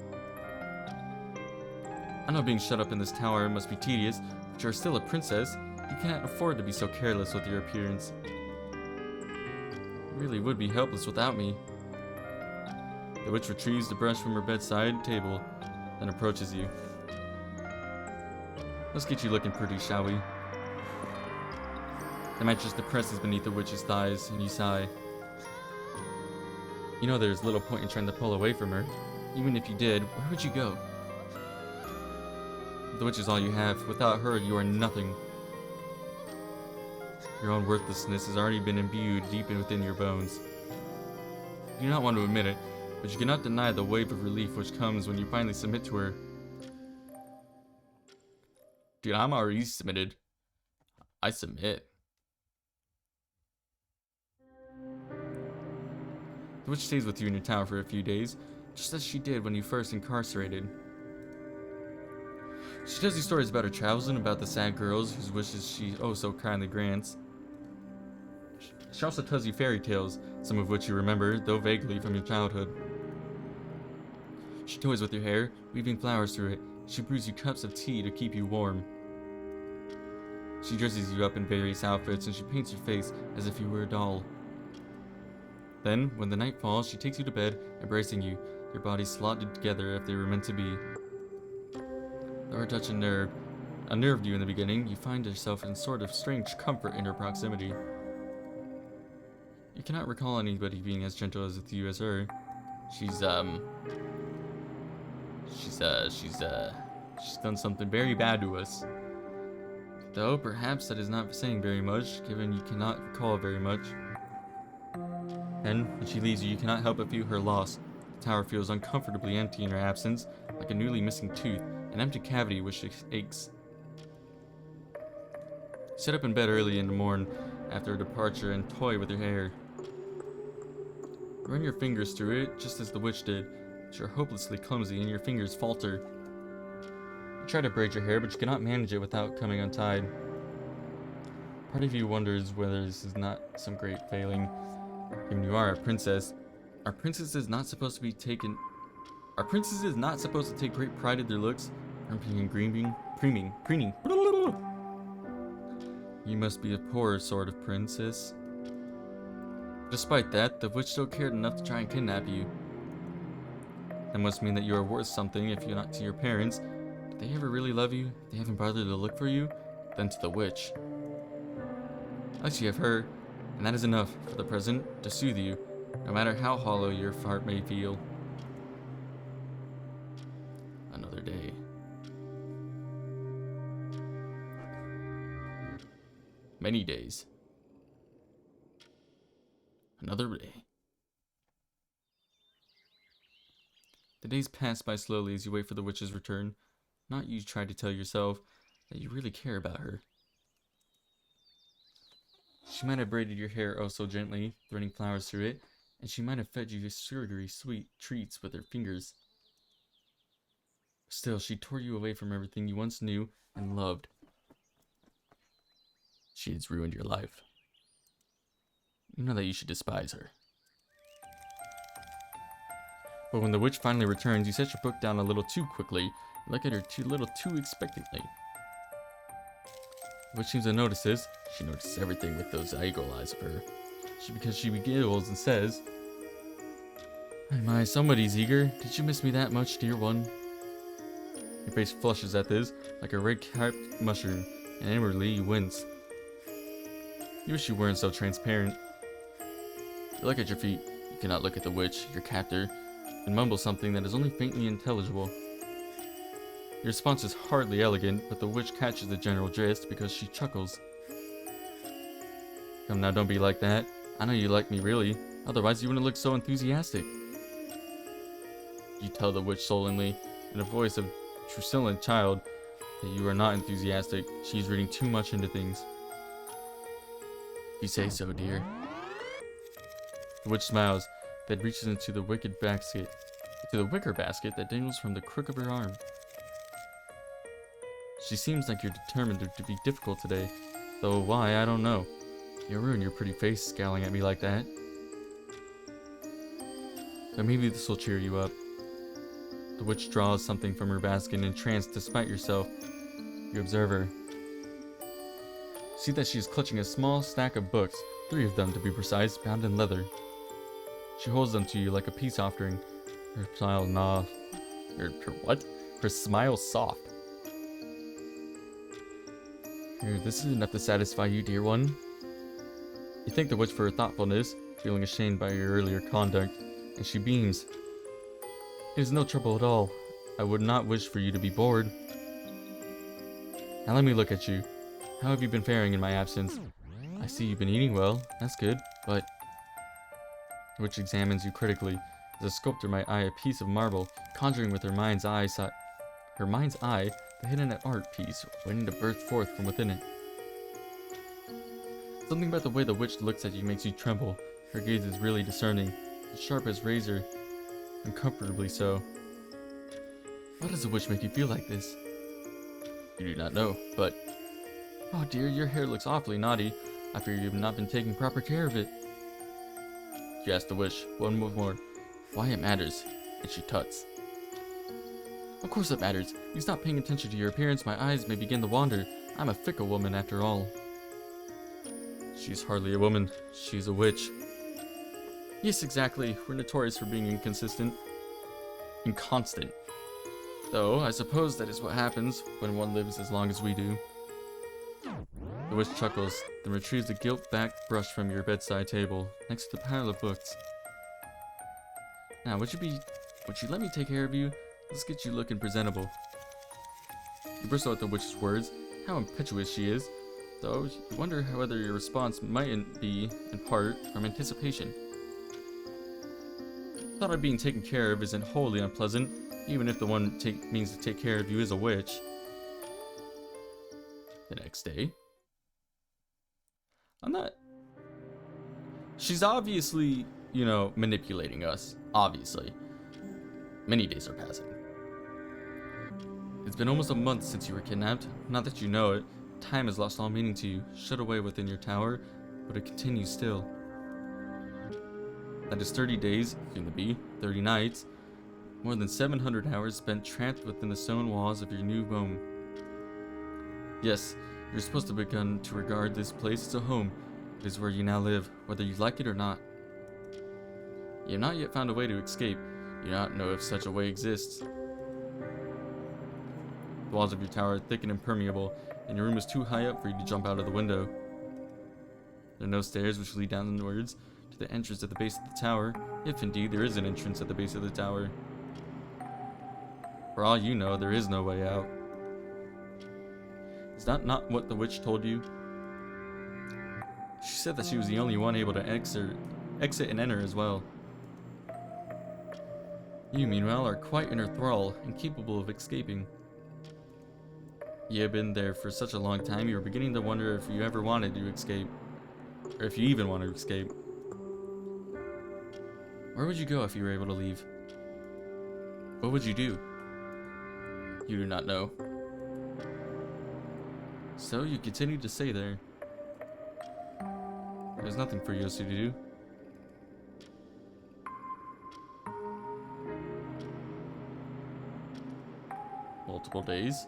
I know being shut up in this tower must be tedious, but you are still a princess. You cannot afford to be so careless with your appearance. You really would be helpless without me. The witch retrieves the brush from her bedside table, then approaches you. Let's get you looking pretty, shall we? The mattress depresses beneath the witch's thighs, and you sigh. You know there's little point in trying to pull away from her. Even if you did, where would you go? The witch is all you have. Without her, you are nothing. Your own worthlessness has already been imbued deep within your bones. You do not want to admit it, but you cannot deny the wave of relief which comes when you finally submit to her. Dude, I'm already submitted. I submit. The witch stays with you in your tower for a few days, just as she did when you first incarcerated. She tells you stories about her travels and about the sad girls whose wishes she oh so kindly grants. She also tells you fairy tales, some of which you remember, though vaguely, from your childhood. She toys with your hair, weaving flowers through it. She brews you cups of tea to keep you warm. She dresses you up in various outfits, and she paints your face as if you were a doll. Then, when the night falls, she takes you to bed, embracing you, your bodies slotted together if they were meant to be. Though her touch unnerved you in the beginning, you find yourself in sort of strange comfort in her proximity. You cannot recall anybody being as gentle with you as her. She's done something very bad to us. Though, perhaps that is not saying very much, given you cannot recall very much. Then, when she leaves you, you cannot help but feel her loss. The tower feels uncomfortably empty in her absence, like a newly missing tooth, an empty cavity which aches. Sit up in bed early in the morn after her departure and toy with your hair. Run your fingers through it, just as the witch did, but you're hopelessly clumsy and your fingers falter. You try to braid your hair, but you cannot manage it without coming untied. Part of you wonders whether this is not some great failing. Given you are a princess, are princesses not supposed to take great pride in their looks, primping and preening? You must be a poor sort of princess. Despite that, the witch still cared enough to try and kidnap you. That must mean that you are worth something if you're not to your parents. Did they ever really love you? They haven't bothered to look for you? Then to the witch. At least you have her, and that is enough, for the present, to soothe you, no matter how hollow your heart may feel. Another day. Many days. Another day. The days pass by slowly as you wait for the witch's return. Not you try to tell yourself that you really care about her. She might have braided your hair oh so gently, threading flowers through it, and she might have fed you sugary sweet treats with her fingers. Still, she tore you away from everything you once knew and loved. She has ruined your life. You know that you should despise her. But when the witch finally returns, you set your book down a little too quickly, and look at her a little too expectantly. The witch seems to notice this. She notices everything with those eagle eyes of her. Because she giggles and says, My, somebody's eager. Did you miss me that much, dear one? Your face flushes at this, like a red-capped mushroom, and inwardly you wince. You wish you weren't so transparent. You look at your feet. You cannot look at the witch, your captor, and mumble something that is only faintly intelligible. Your response is hardly elegant, but the witch catches the general gist because she chuckles. Come now, don't be like that. I know you like me really, otherwise you wouldn't look so enthusiastic. You tell the witch sullenly, in a voice of a truculent child, that you are not enthusiastic. She's reading too much into things. You say so, dear. The witch smiles, then reaches into the wicker basket that dangles from the crook of her arm. She seems like you're determined to be difficult today, though why, I don't know. You'll ruin your pretty face scowling at me like that. But maybe this will cheer you up. The witch draws something from her basket, entranced despite yourself. You observe her. See that she is clutching a small stack of books, 3 of them to be precise, bound in leather. She holds them to you like a peace offering. Her smile Her smile soft. Here, this is enough to satisfy you, dear one. You thank the witch for her thoughtfulness, feeling ashamed by your earlier conduct, and she beams. It is no trouble at all. I would not wish for you to be bored. Now let me look at you. How have you been faring in my absence? I see you've been eating well. That's good, but... The witch examines you critically, as a sculptor might eye a piece of marble, conjuring with her mind's eye the hidden art piece waiting to burst forth from within it. Something about the way the witch looks at you makes you tremble. Her gaze is really discerning, as sharp as razor, uncomfortably so. Why does the witch make you feel like this? You do not know, but... Oh dear, your hair looks awfully naughty. I fear you have not been taking proper care of it. You ask the witch, one more, why it matters, and she tuts. Of course it matters. You stop paying attention to your appearance, my eyes may begin to wander. I'm a fickle woman after all. She's hardly a woman. She's a witch. Yes, exactly. We're notorious for being inconsistent. Inconstant. Though, I suppose that is what happens when one lives as long as we do. The witch chuckles, then retrieves the gilt-backed brush from your bedside table, next to the pile of books. Now, would you let me take care of you? Let's get you looking presentable. You bristle at the witch's words. How impetuous she is. Though, you wonder whether your response mightn't be, in part, from anticipation. The thought of being taken care of isn't wholly unpleasant, even if the one means to take care of you is a witch. The next day. She's obviously, manipulating us. Obviously. Many days are passing. It's been almost a month since you were kidnapped. Not that you know it. Time has lost all meaning to you, shut away within your tower, but it continues still. That is 30 days, soon to be, 30 nights, more than 700 hours spent trapped within the stone walls of your new home. Yes, you're supposed to begin to regard this place as a home. It is where you now live, whether you like it or not. You have not yet found a way to escape. You do not know if such a way exists. The walls of your tower are thick and impermeable, and your room is too high up for you to jump out of the window. There are no stairs which lead downwards to the entrance at the base of the tower, if indeed there is an entrance at the base of the tower. For all you know, there is no way out. Is that not what the witch told you? She said that she was the only one able to exit and enter as well. You, meanwhile, are quite in her thrall, incapable of escaping. You have been there for such a long time, you are beginning to wonder if you ever wanted to escape. Or if you even want to escape. Where would you go if you were able to leave? What would you do? You do not know. So you continue to stay there. There's nothing for you else to do. Multiple days.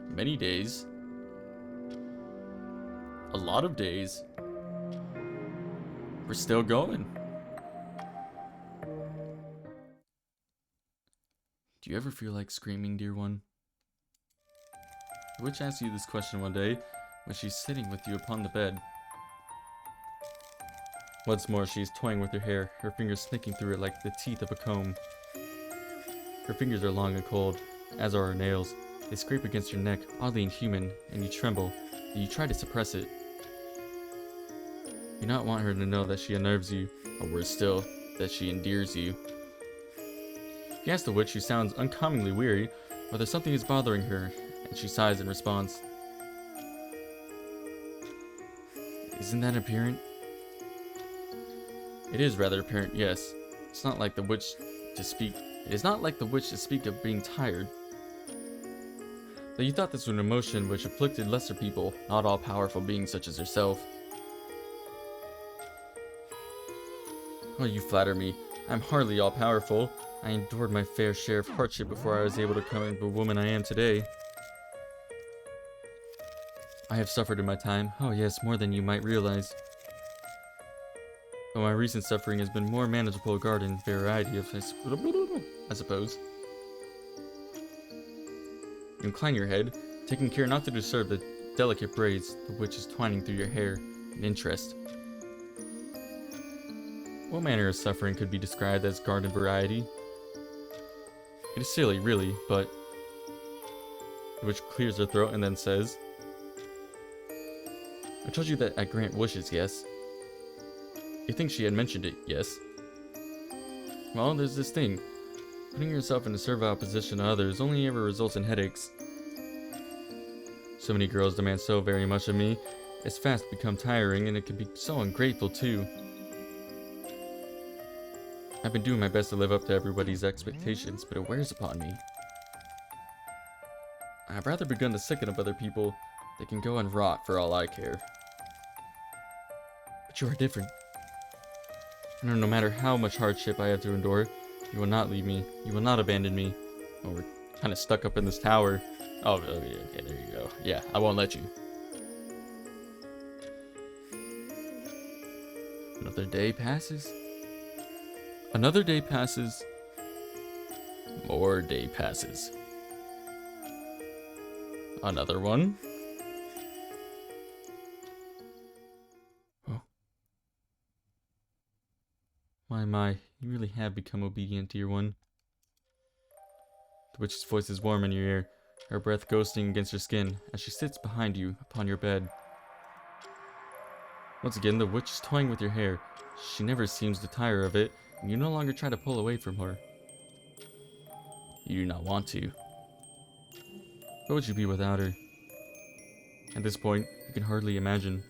Many days. A lot of days. We're still going. Do you ever feel like screaming, dear one? The witch asks you this question one day when she's sitting with you upon the bed. Once more, she is toying with her hair, her fingers snicking through it like the teeth of a comb. Her fingers are long and cold, as are her nails. They scrape against your neck, oddly inhuman, and you tremble, and you try to suppress it. You do not want her to know that she unnerves you, or worse still, that she endears you. You ask the witch, who sounds uncommonly weary, whether something is bothering her, and she sighs in response. Isn't that apparent? It is rather apparent, yes. It's not like the witch to speak. It is not like the witch to speak of being tired. Though you thought this was an emotion which afflicted lesser people, not all-powerful beings such as herself. Oh, you flatter me. I'm hardly all-powerful. I endured my fair share of hardship before I was able to come into the woman I am today. I have suffered in my time. Oh yes, more than you might realize. But my recent suffering has been more manageable garden variety of I suppose. You incline your head, taking care not to disturb the delicate braids the witch is twining through your hair in interest. What manner of suffering could be described as garden variety? It is silly, really, but... The witch clears her throat and then says, I told you that I grant wishes, yes? You think she had mentioned it, yes? Well, there's this thing. Putting yourself in a servile position to others only ever results in headaches. So many girls demand so very much of me, it's fast become tiring, and it can be so ungrateful, too. I've been doing my best to live up to everybody's expectations, but it wears upon me. I've rather begun to sicken of other people. They can go and rot for all I care. But you are different. And no matter how much hardship I have to endure, you will not leave me. You will not abandon me. Oh, we're kind of stuck up in this tower. Oh, okay, there you go. Yeah, I won't let you. Another day passes. Another day passes. More day passes. Another one. Oh. My, you really have become obedient, dear one. The witch's voice is warm in your ear, her breath ghosting against your skin as she sits behind you upon your bed. Once again, the witch is toying with your hair. She never seems to tire of it, and you no longer try to pull away from her. You do not want to. What would you be without her? At this point, you can hardly imagine.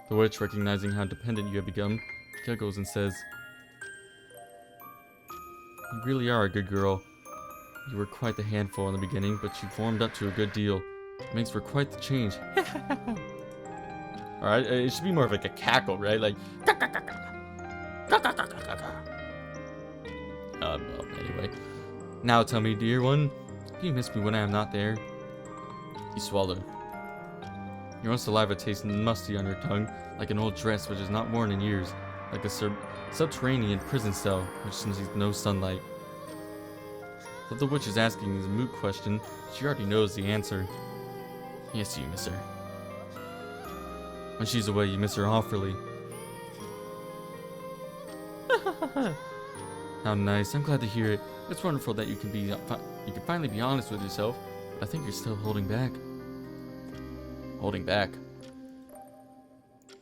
The witch, recognizing how dependent you have become, giggles and says, You really are a good girl. You were quite the handful in the beginning, but you've warmed up to a good deal. It makes for quite the change. Alright, it should be more of like a cackle, right? Like, well, anyway. Now tell me, dear one, do you miss me when I am not there? You swallow. Your own saliva tastes musty on your tongue, like an old dress which is not worn in years, like a subterranean prison cell which sees no sunlight. What the witch is asking is a moot question. She already knows the answer. Yes, you miss her. When she's away, you miss her awfully. How nice. I'm glad to hear it. It's wonderful that you can finally be honest with yourself. But I think you're still holding back. Holding back?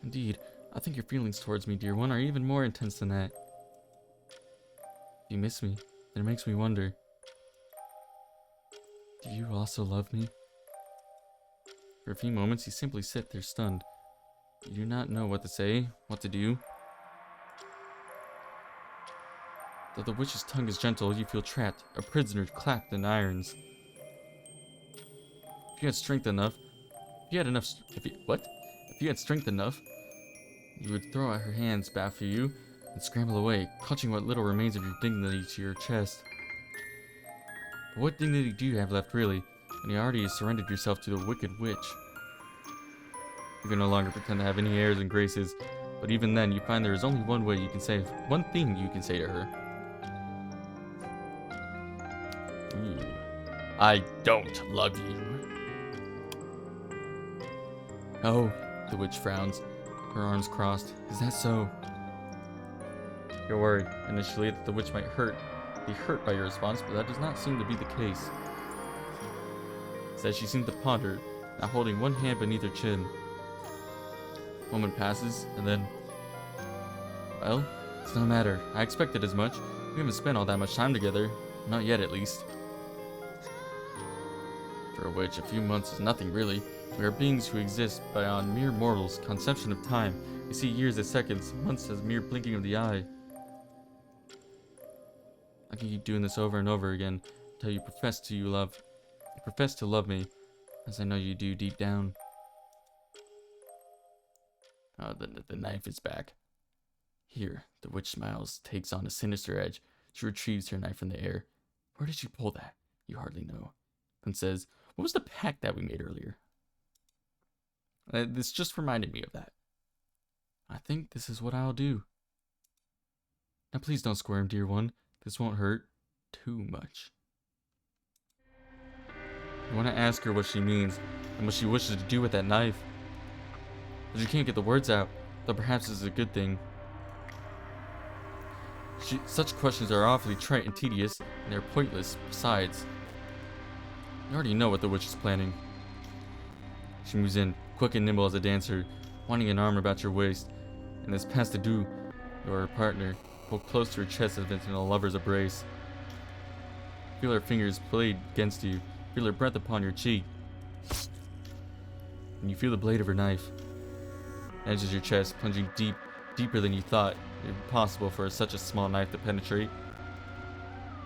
Indeed. I think your feelings towards me, dear one, are even more intense than that. If you miss me, then it makes me wonder. Do you also love me? For a few moments, you simply sit there stunned. You do not know what to say, what to do. Though the witch's tongue is gentle, you feel trapped, a prisoner clapped in irons. If you had strength enough, If you had strength enough, you would throw out her hands after you and scramble away, clutching what little remains of your dignity to your chest. But what dignity do you have left, really, when you already surrendered yourself to the wicked witch? You can no longer pretend to have any airs and graces, but even then, you find there is only one thing you can say to her. Ooh. I don't love you. Oh, the witch frowns, her arms crossed. Is that so? You're worried, initially, that the witch might be hurt by your response, but that does not seem to be the case. Instead, she seems to ponder, now holding one hand beneath her chin. A moment passes, and then... Well, it's no matter. I expected as much. We haven't spent all that much time together. Not yet, at least. For a witch, a few months is nothing, really. We are beings who exist beyond mere mortals' conception of time. We see years as seconds, months as mere blinking of the eye. I can keep doing this over and over again until you profess to love me, as I know you do deep down. Oh, the knife is back. Here, the witch smiles, takes on a sinister edge. She retrieves her knife from the air. Where did you pull that? You hardly know. Then says, what was the pact that we made earlier? This just reminded me of that. I think this is what I'll do. Now please don't squirm, dear one. This won't hurt too much. I want to ask her what she means and what she wishes to do with that knife. But she can't get the words out, though perhaps this is a good thing. Such questions are awfully trite and tedious, and they're pointless besides. You already know what the witch is planning. She moves in, quick and nimble as a dancer, winding an arm about your waist, and as pas de deux, your partner, pulled close to her chest as if in a lover's embrace. Feel her fingers played against you, feel her breath upon your cheek, and you feel the blade of her knife. It edges your chest, plunging deeper than you thought it would be possible for such a small knife to penetrate.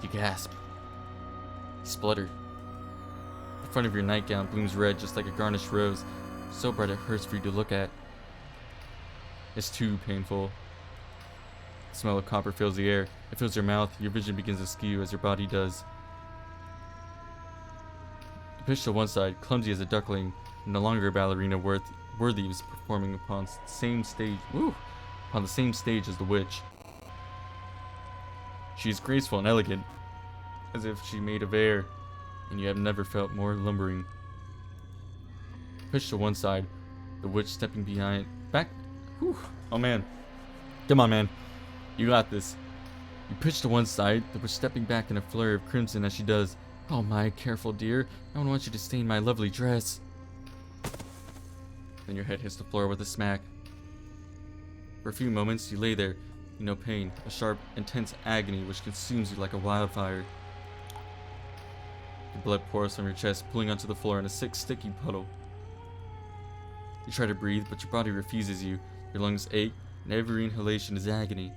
You gasp. You splutter. The front of your nightgown blooms red just like a garnished rose, so bright it hurts for you to look at. It's too painful. The smell of copper fills the air. It fills your mouth. Your vision begins to skew as your body does. You pitch to one side, clumsy as a duckling, no longer a ballerina worthy of performing upon the same stage as the witch. She is graceful and elegant, as if she made of air, and you have never felt more lumbering. Pitch to one side, the witch stepping back. Whew. Oh man. Come on, man. You got this. You pitch to one side, the witch stepping back in a flurry of crimson as she does. Oh my, careful dear. I don't want you to stain my lovely dress. Then your head hits the floor with a smack. For a few moments, you lay there, you know pain, a sharp, intense agony which consumes you like a wildfire. Your blood pours from your chest, pooling onto the floor in a sick, sticky puddle. You try to breathe, but your body refuses you. Your lungs ache, and every inhalation is agony.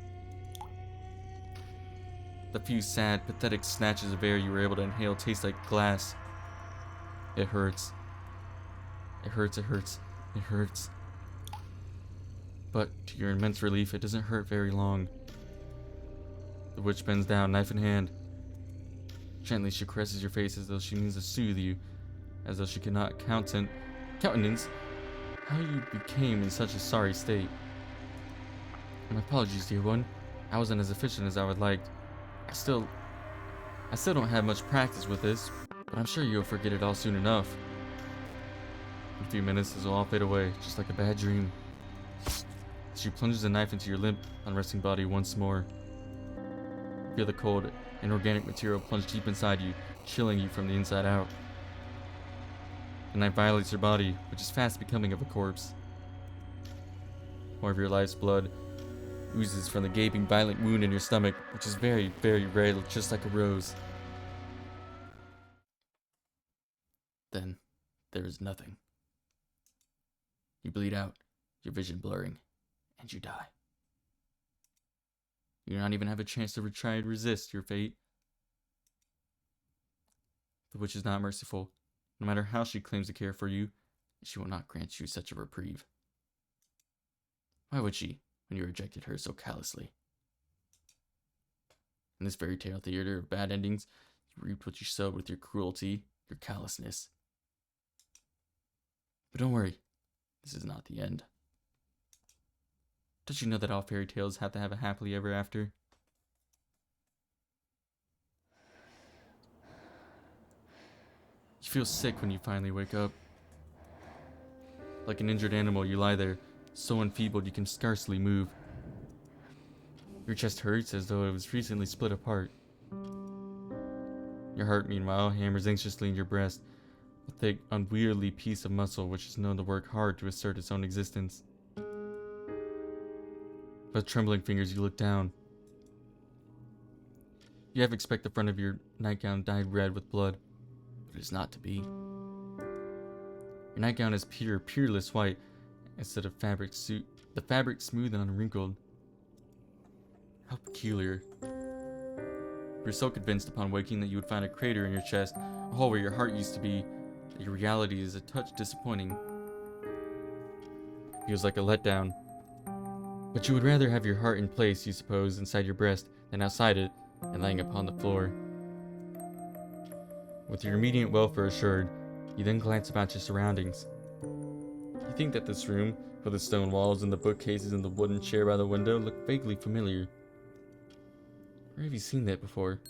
The few sad, pathetic snatches of air you were able to inhale taste like glass. It hurts. It hurts, it hurts, it hurts. But, to your immense relief, it doesn't hurt very long. The witch bends down, knife in hand. Gently, she caresses your face as though she means to soothe you, as though she cannot countenance how you became in such a sorry state. My apologies, dear one. I wasn't as efficient as I would like. I still don't have much practice with this, but I'm sure you'll forget it all soon enough. In a few minutes, this will all fade away, just like a bad dream. She plunges the knife into your limp, unresting body once more. You feel the cold, inorganic material plunge deep inside you, chilling you from the inside out. The knife violates your body, which is fast becoming of a corpse. More of your life's blood oozes from the gaping, violent wound in your stomach, which is very, very red, just like a rose. Then, there is nothing. You bleed out, your vision blurring, and you die. You do not even have a chance to try and resist your fate. The witch is not merciful. No matter how she claims to care for you, she will not grant you such a reprieve. Why would she, when you rejected her so callously? In this fairy tale theater of bad endings, you reaped what you sowed with your cruelty, your callousness. But don't worry, this is not the end. Don't you know that all fairy tales have to have a happily ever after? You feel sick when you finally wake up. Like an injured animal, you lie there, so enfeebled you can scarcely move. Your chest hurts as though it was recently split apart. Your heart, meanwhile, hammers anxiously in your breast, a thick, unwieldy piece of muscle which is known to work hard to assert its own existence. With trembling fingers, you look down. You half expect the front of your nightgown dyed red with blood, but it is not to be. Your nightgown is pure, peerless white, instead of the fabric smooth and unwrinkled. How peculiar. You were so convinced upon waking that you would find a crater in your chest, a hole where your heart used to be, that your reality is a touch disappointing. It feels like a letdown. But you would rather have your heart in place, you suppose, inside your breast, than outside it, and laying upon the floor. With your immediate welfare assured, you then glance about your surroundings. You think that this room, with the stone walls and the bookcases and the wooden chair by the window, look vaguely familiar. Where have you seen that before?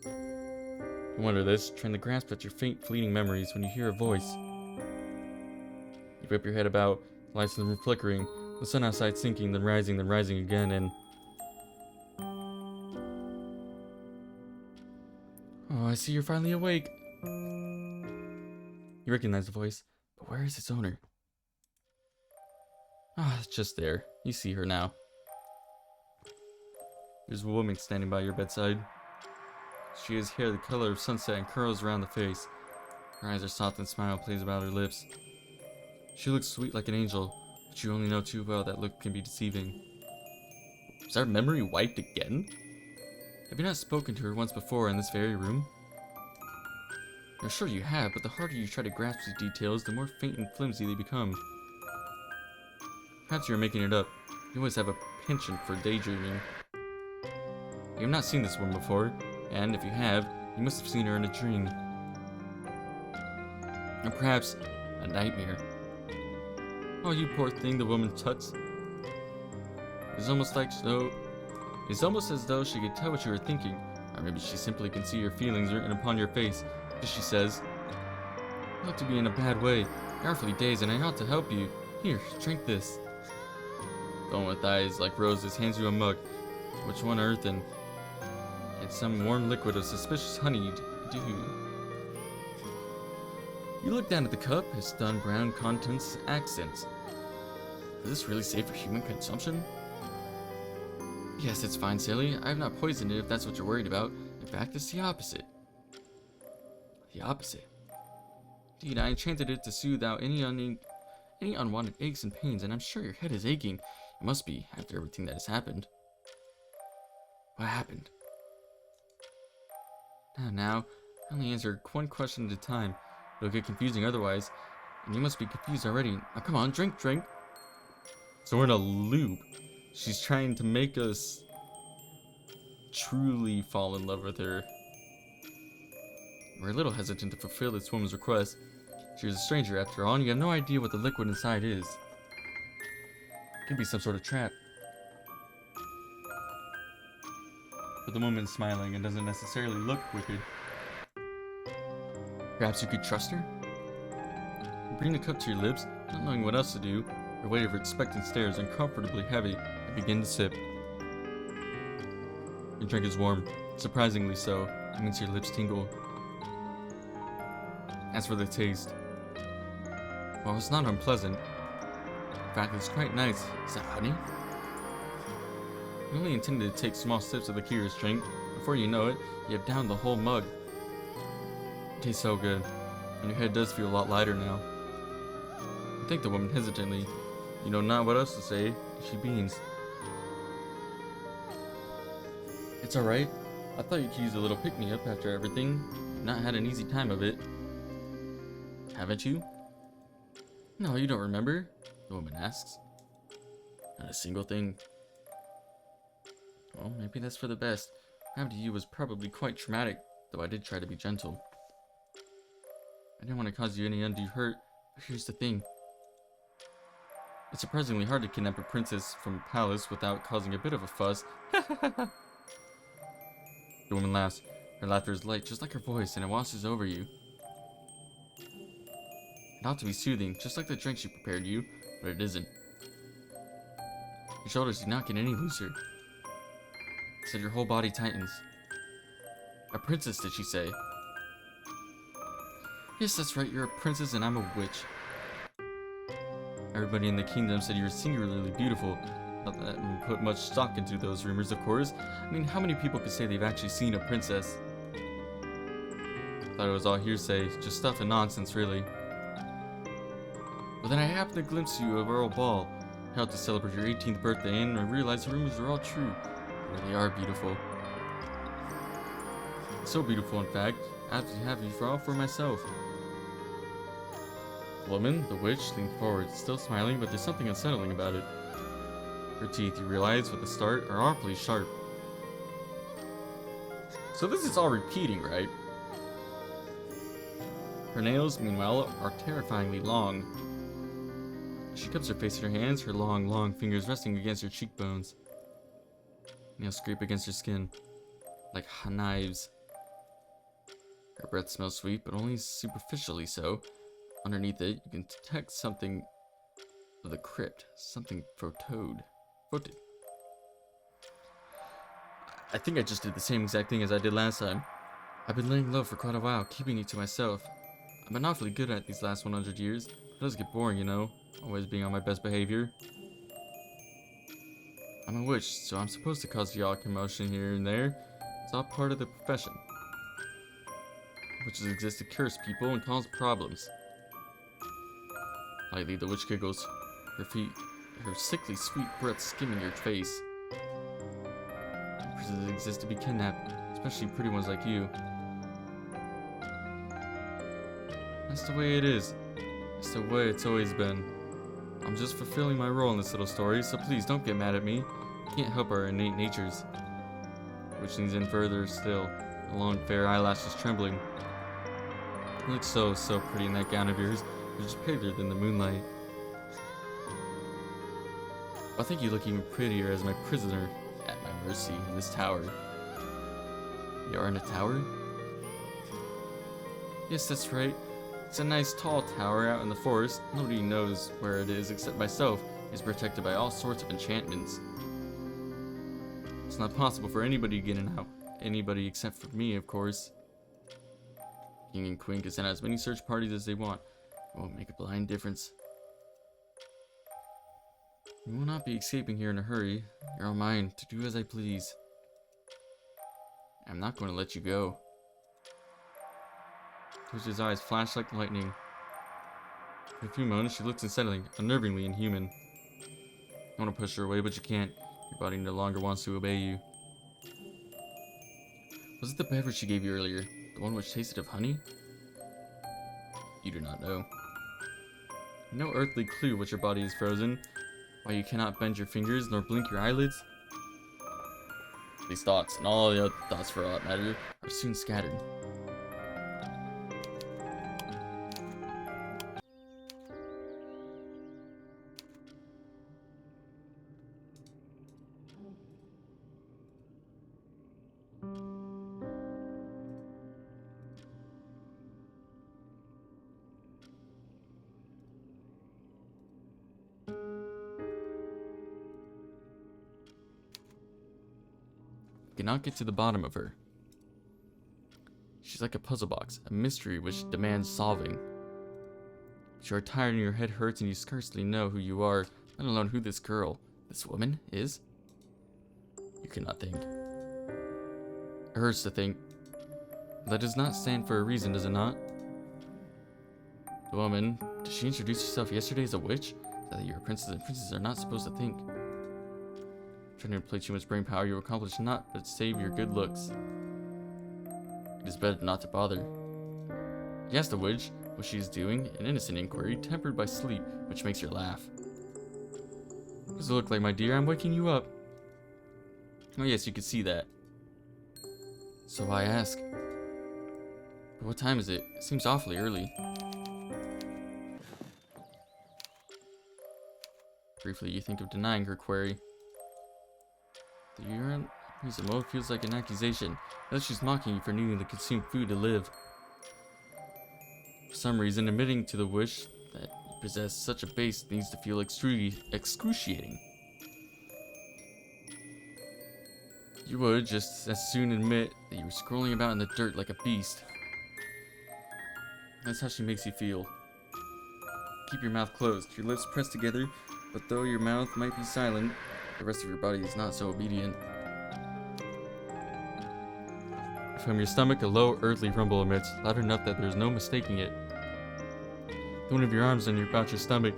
You wonder this, trying to grasp at your faint, fleeting memories when you hear a voice. You whip your head about, lights in the room flickering, the sun outside sinking, then rising again, and... Oh, I see you're finally awake. You recognize the voice, but where is its owner? It's just there. You see her now. There's a woman standing by your bedside. She has hair the color of sunset and curls around the face. Her eyes are soft and smile plays about her lips. She looks sweet like an angel, but you only know too well that look can be deceiving. Is our memory wiped again? Have you not spoken to her once before in this very room? You're sure you have, but the harder you try to grasp these details, the more faint and flimsy they become. Perhaps you're making it up. You always have a penchant for daydreaming. You have not seen this woman before, and if you have, you must have seen her in a dream. Or perhaps a nightmare. Oh, you poor thing, the woman tuts. It's almost as though she could tell what you were thinking, or maybe she simply can see your feelings written upon your face, as she says, "You look to be in a bad way. You're awfully dazed, and I ought to help you. Here, drink this." The one with eyes like roses hands you a mug, which one earth and some warm liquid of suspicious honey dew. You look down at the cup, its dun brown contents accents. Is this really safe for human consumption? Yes, it's fine, Sally. I have not poisoned it if that's what you're worried about. In fact, it's the opposite. The opposite? Indeed, I enchanted it to soothe out any unwanted aches and pains, and I'm sure your head is aching. It must be, after everything that has happened. What happened? Now, I only answer one question at a time. It'll get confusing otherwise, and you must be confused already. Now come on, drink. So we're in a loop. She's trying to make us truly fall in love with her. We're a little hesitant to fulfill this woman's request. She is a stranger after all, and you have no idea what the liquid inside is. It could be some sort of trap. But the woman's smiling and doesn't necessarily look wicked. Perhaps you could trust her? You bring the cup to your lips, not knowing what else to do. Your weight of expectant stares uncomfortably heavy and begin to sip. Your drink is warm, surprisingly so. It makes your lips tingle. As for the taste, well, it's not unpleasant. In fact, it's quite nice. Is that honey? You only intended to take small sips of the curious drink. Before you know it, you have downed the whole mug. It tastes so good, and your head does feel a lot lighter now. thanked the woman hesitantly. You know not what else to say. She beams. It's alright. I thought you could use a little pick-me-up after everything. You've not had an easy time of it. Haven't you? No, you don't remember? The woman asks. Not a single thing. Well, maybe that's for the best. What happened to you was probably quite traumatic, though I did try to be gentle. I didn't want to cause you any undue hurt, but here's the thing. It's surprisingly hard to kidnap a princess from a palace without causing a bit of a fuss. The woman laughs. Her laughter is light, just like her voice, and it washes over you. It ought to be soothing, just like the drink she prepared you, but it isn't. Your shoulders do not get any looser. Instead, your whole body tightens. A princess, did she say? Yes, that's right, you're a princess and I'm a witch. Everybody in the kingdom said you were singularly beautiful. Not that I put much stock into those rumors, of course. I mean, how many people could say they've actually seen a princess? Thought it was all hearsay, just stuff and nonsense, really. But then I happened to glimpse you at a royal ball, held to celebrate your 18th birthday, and I realized the rumors were all true. They really are beautiful. So beautiful, in fact, I have to have you for myself. The woman, the witch, leaned forward, still smiling, but there's something unsettling about it. Her teeth, you realize, with a start, are awfully sharp. So this is all repeating, right? Her nails, meanwhile, are terrifyingly long. She cups her face in her hands, her long fingers resting against her cheekbones. Nails scrape against her skin, like knives. Her breath smells sweet, but only superficially so. Underneath it, you can detect something of the crypt, something foetid. I think I just did the same exact thing as I did last time. I've been laying low for quite a while, keeping it to myself. I've been awfully good at these last 100 years. It does get boring, you know, always being on my best behavior. I'm a witch, so I'm supposed to cause the odd commotion here and there. It's all part of the profession. Witches exist to curse people and cause problems. Lightly, the witch giggles, her sickly sweet breath skimming your face. Princesses exist to be kidnapped, especially pretty ones like you. That's the way it is. It's the way it's always been. I'm just fulfilling my role in this little story, so please don't get mad at me. I can't help our innate natures. Which leans in further still, the long fair eyelashes trembling. You look so pretty in that gown of yours. You're just paler than the moonlight. I think you look even prettier as my prisoner at my mercy in this tower. You are in a tower? Yes, that's right. It's a nice tall tower out in the forest. Nobody knows where it is except myself. It's protected by all sorts of enchantments. It's not possible for anybody to get in out. Anybody except for me, of course. King and Queen can send out as many search parties as they want. It won't make a blind difference. You will not be escaping here in a hurry. You're all mine, to do as I please. I'm not going to let you go. Twitch's eyes flash like lightning. For a few moments, she looks unsettling, unnervingly inhuman. You want to push her away, but you can't. Your body no longer wants to obey you. Was it the beverage she gave you earlier? The one which tasted of honey? You do not know. No earthly clue what your body is frozen, why you cannot bend your fingers nor blink your eyelids. These thoughts, and all the other thoughts for all that matter, are soon scattered. Cannot get to the bottom of her. She's like a puzzle box, a mystery which demands solving. But you are tired and your head hurts and you scarcely know who you are, let alone who this girl, this woman, is. You cannot think. It hurts to think. That does not stand for a reason, does it not? The woman, Did she introduce herself yesterday as a witch? That you're a princess and princes are not supposed to think. Trying to play too much brain power, you will accomplish naught but save your good looks. It is better not to bother. He asked the witch what she is doing, an innocent inquiry, tempered by sleep, which makes her laugh. What does it look like, my dear? I'm waking you up. Oh yes, you can see that. So I ask. But what time is it? It seems awfully early. Briefly, you think of denying her query. The urine reason well feels like an accusation, as she's mocking you for needing to consume food to live. For some reason, admitting to the wish that you possess such a base needs to feel excruciating. You would just as soon admit that you were scrolling about in the dirt like a beast. That's how she makes you feel. Keep your mouth closed, your lips pressed together, but though your mouth might be silent, the rest of your body is not so obedient. From your stomach, a low, earthly rumble emits, loud enough that there is no mistaking it. One of your arms about your stomach,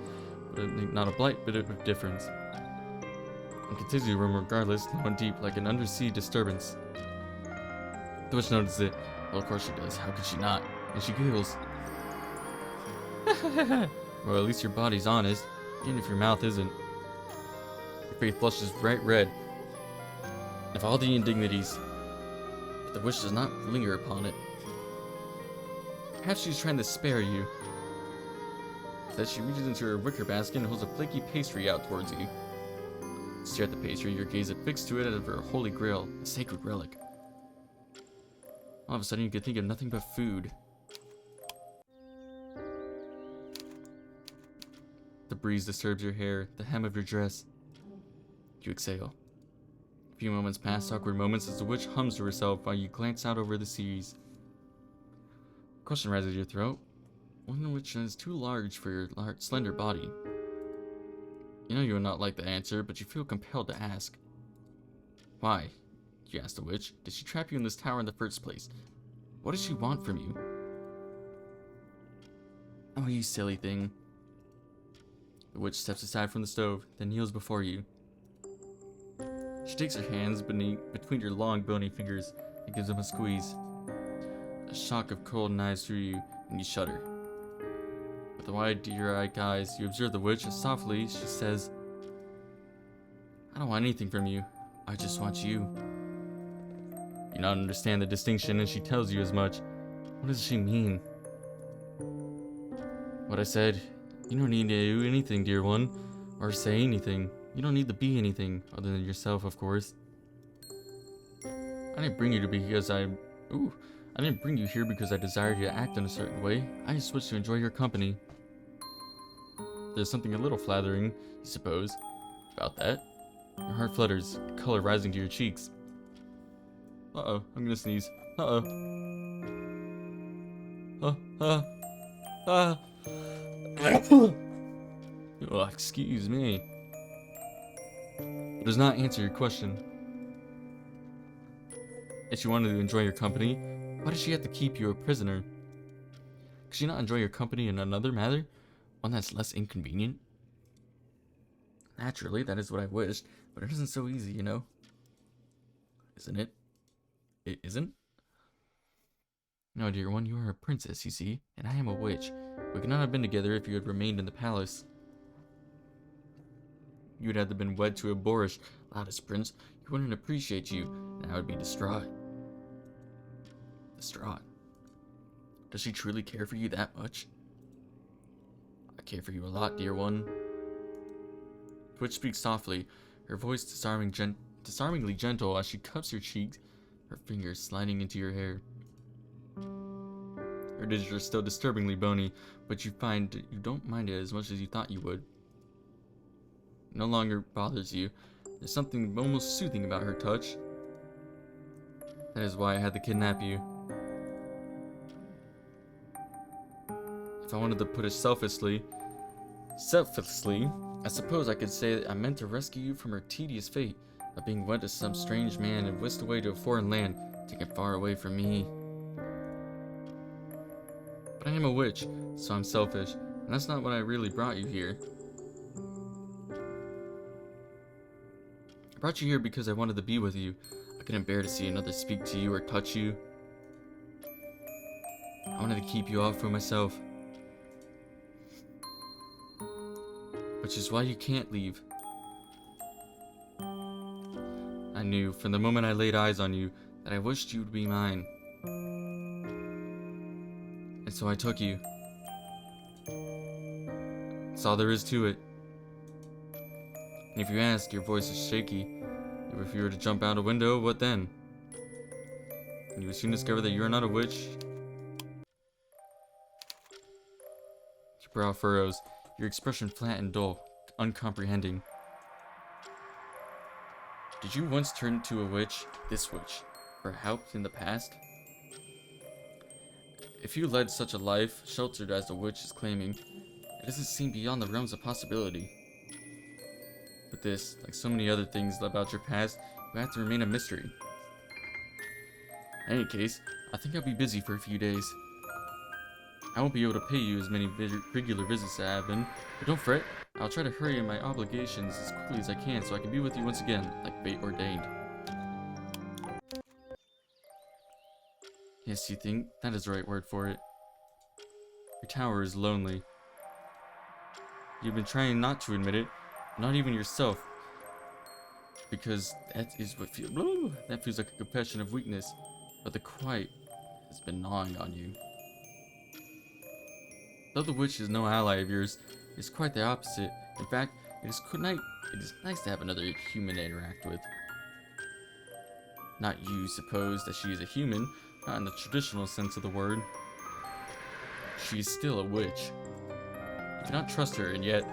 but not a blight bit of difference. And continues to roam regardless, low and deep, like an undersea disturbance. The witch notices it. Well, of course she does. How could she not? And she giggles. Well, at least your body's honest, even if your mouth isn't. Your face flushes bright red. Of all the indignities, but the witch does not linger upon it. Perhaps she's trying to spare you. That she reaches into her wicker basket and holds a flaky pastry out towards you. You stare at the pastry, your gaze affixed to it as of her holy grail, a sacred relic. All of a sudden, you can think of nothing but food. The breeze disturbs your hair, the hem of your dress. You exhale. A few moments pass, awkward moments, as the witch hums to herself while you glance out over the seas. A question rises to your throat, one which is too large for your slender body. You know you would not like the answer, but you feel compelled to ask. Why? You ask the witch. Did she trap you in this tower in the first place? What does she want from you? Oh, you silly thing. The witch steps aside from the stove, then kneels before you. She takes her hands between your long, bony fingers and gives them a squeeze. A shock of cold knives through you, and you shudder. With the wide, deer-eyed eyes, you observe the witch as softly she says, I don't want anything from you. I just want you. You don't understand the distinction, and she tells you as much. What does she mean? What I said, you don't need to do anything, dear one, or say anything. You don't need to be anything, other than yourself, of course. I didn't bring you to because I didn't bring you here because I desired you to act in a certain way. I just wished to enjoy your company. There's something a little flattering, you suppose, about that. Your heart flutters, color rising to your cheeks. Uh-oh, I'm gonna sneeze. Uh-oh. Oh, excuse me. It does not answer your question. If she wanted to enjoy your company, why does she have to keep you a prisoner? Could she not enjoy your company in another matter? One that's less inconvenient? Naturally, that is what I wished, but it isn't so easy, you know? Isn't it? It isn't? No, dear one, you are a princess, you see, and I am a witch. We could not have been together if you had remained in the palace. You would have been wed to a boorish, loudest prince. He wouldn't appreciate you, and I would be distraught. Distraught. Does she truly care for you that much? I care for you a lot, dear one. The witch speaks softly, her voice disarmingly gentle as she cups your cheeks, her fingers sliding into your hair. Her digits are still disturbingly bony, but you find you don't mind it as much as you thought you would. It no longer bothers you. There's something almost soothing about her touch. That is why I had to kidnap you. If I wanted to put it selflessly, I suppose I could say that I meant to rescue you from her tedious fate of being wed to some strange man and whisked away to a foreign land, taken far away from me. But I am a witch, so I'm selfish, and And that's not what I really brought you here. I brought you here because I wanted to be with you. I couldn't bear to see another speak to you or touch you. I wanted to keep you all for myself. Which is why you can't leave. I knew from the moment I laid eyes on you that I wished you would be mine. And so I took you. That's all there is to it. And if you ask, your voice is shaky. If you were to jump out a window, what then? And you would soon discover that you are not a witch. Your brow furrows, your expression flat and dull, uncomprehending. Did you once turn to a witch, this witch, for help in the past? If you led such a life, sheltered as the witch is claiming, it doesn't seem beyond the realms of possibility. But this, like so many other things about your past, you have to remain a mystery. In any case, I think I'll be busy for a few days. I won't be able to pay you as many regular visits as I have been, but don't fret, I'll try to hurry in my obligations as quickly as I can so I can be with you once again, like fate ordained. Yes, you think? That is the right word for it. Your tower is lonely. You've been trying not to admit it, not even yourself, because that is what feels like a confession of weakness, but the quiet has been gnawing on you. Though the witch is no ally of yours, it is quite the opposite. In fact, it is nice to have another human to interact with. Not you suppose that she is a human, not in the traditional sense of the word. She is still a witch. You cannot trust her, and yet...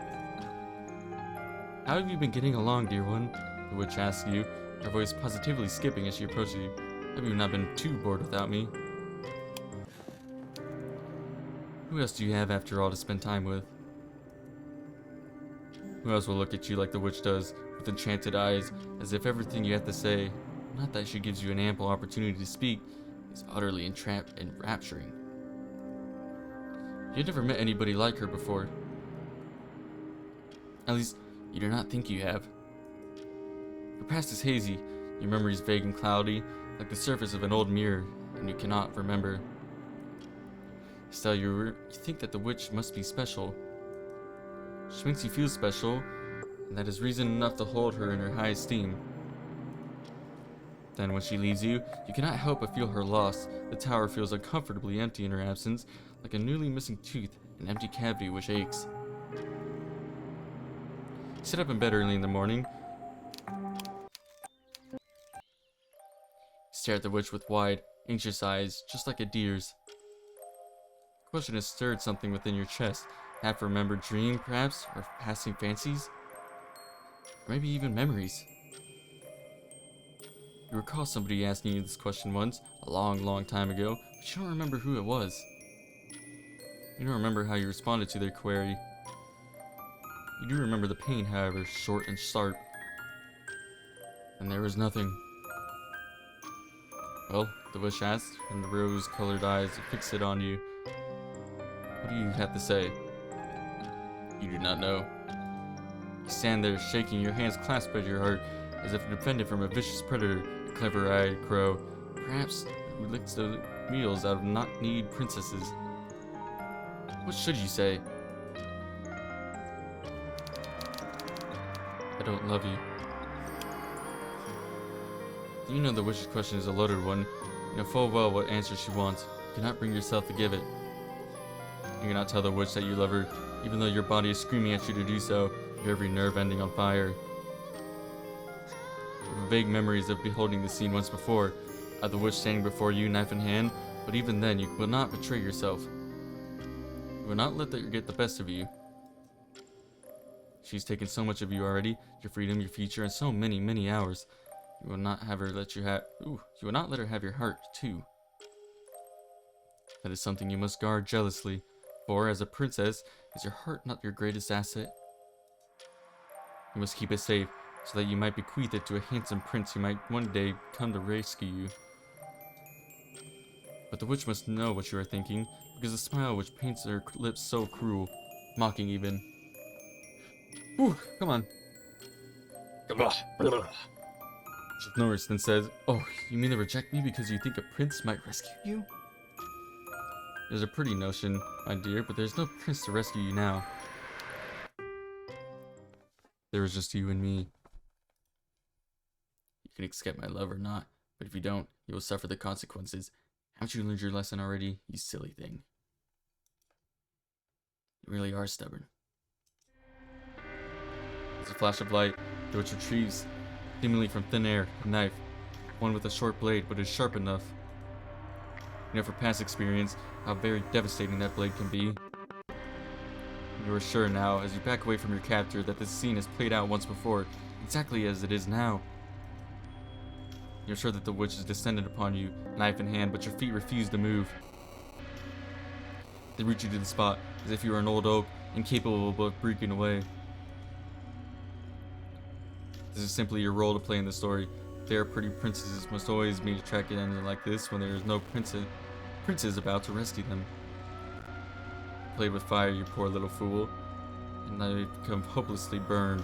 How have you been getting along, dear one? The witch asks you, her voice positively skipping as she approaches you. Have you not been too bored without me? Who else do you have, after all, to spend time with? Who else will look at you like the witch does, with enchanted eyes, as if everything you have to say, not that she gives you an ample opportunity to speak, is utterly enrapturing? You've never met anybody like her before. At least, you do not think you have. Your past is hazy, your memories vague and cloudy, like the surface of an old mirror, and you cannot remember. Still, you think that the witch must be special. She makes you feel special, and that is reason enough to hold her in her high esteem. Then when she leaves you, you cannot help but feel her loss. The tower feels uncomfortably empty in her absence, like a newly missing tooth, an empty cavity which aches. You sit up in bed early in the morning. You stare at the witch with wide, anxious eyes, just like a deer's. The question has stirred something within your chest. Half-remembered dream, perhaps, or passing fancies? Or maybe even memories. You recall somebody asking you this question once, a long, long time ago, but you don't remember who it was. You don't remember how you responded to their query. You do remember the pain, however, short and sharp. And there was nothing. Well, the witch asked, and the rose-colored eyes fixed it on you. What do you have to say? You do not know. You stand there shaking, your hands clasped at your heart, as if defended from a vicious predator, a clever-eyed crow, perhaps who licks the meals out of knock-kneed princesses. What should you say? I don't love you. You know the witch's question is a loaded one. You know full well what answer she wants. You cannot bring yourself to give it. You cannot tell the witch that you love her, even though your body is screaming at you to do so, your every nerve ending on fire. You have vague memories of beholding the scene once before, of the witch standing before you, knife in hand, but even then you will not betray yourself. You will not let that get the best of you. She's taken so much of you already, your freedom, your future, and so many, many hours. You will not have her let you have. You will not let her have your heart, too. That is something you must guard jealously, for as a princess, is your heart not your greatest asset? You must keep it safe, so that you might bequeath it to a handsome prince who might one day come to rescue you. But the witch must know what you are thinking, because the smile which paints her lips so cruel mocking even. Whew, come on. She ignores, then says, "Oh, you mean to reject me because you think a prince might rescue you?" There's a pretty notion, my dear, but there's no prince to rescue you now. There was just you and me. You can accept my love or not, but if you don't, you will suffer the consequences. Haven't you learned your lesson already, you silly thing? You really are stubborn. There's a flash of light, the witch retrieves, seemingly from thin air, a knife, one with a short blade, but is sharp enough. You know from past experience how very devastating that blade can be. You are sure now, as you back away from your captor, that this scene has played out once before, exactly as it is now. You're sure that the witch has descended upon you, knife in hand, but your feet refuse to move. They root you to the spot, as if you were an old oak, incapable of breaking away. This is simply your role to play in the story. Fair, pretty princesses must always meet a tragic ending like this when there is no princes about to rescue them. Play with fire, you poor little fool, and I become hopelessly burned.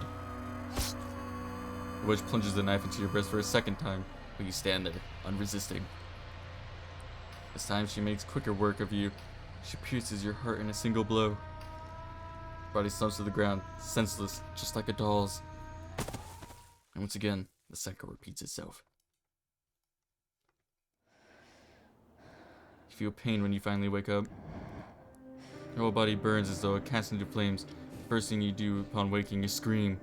The witch plunges the knife into your breast for a second time, but you stand there, unresisting. This time she makes quicker work of you. She pierces your heart in a single blow. Your body slumps to the ground, senseless, just like a doll's. And once again, the cycle repeats itself. You feel pain when you finally wake up. Your whole body burns as though it casts into flames. The first thing you do upon waking is scream.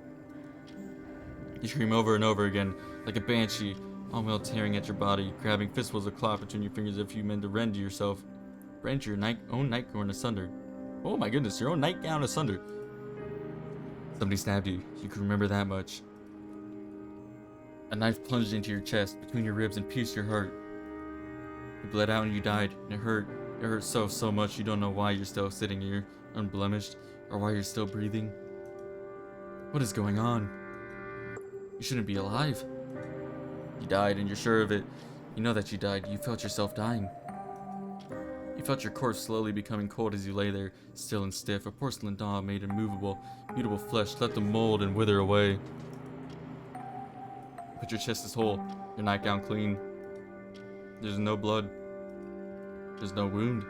You scream over and over again, like a banshee, all while tearing at your body, grabbing fistfuls of cloth between your fingers if you meant to rend yourself. Rend your own nightgown asunder. Oh my goodness, your own nightgown asunder. Somebody stabbed you. You can remember that much. A knife plunged into your chest, between your ribs, and pierced your heart. You bled out and you died, and it hurt. It hurt so much you don't know why you're still sitting here, unblemished, or why you're still breathing. What is going on? You shouldn't be alive. You died, and you're sure of it. You know that you died. You felt yourself dying. You felt your corpse slowly becoming cold as you lay there, still and stiff, a porcelain doll made immovable, mutable flesh let them mold and wither away. But your chest is whole, your nightgown clean. There's no blood. There's no wound.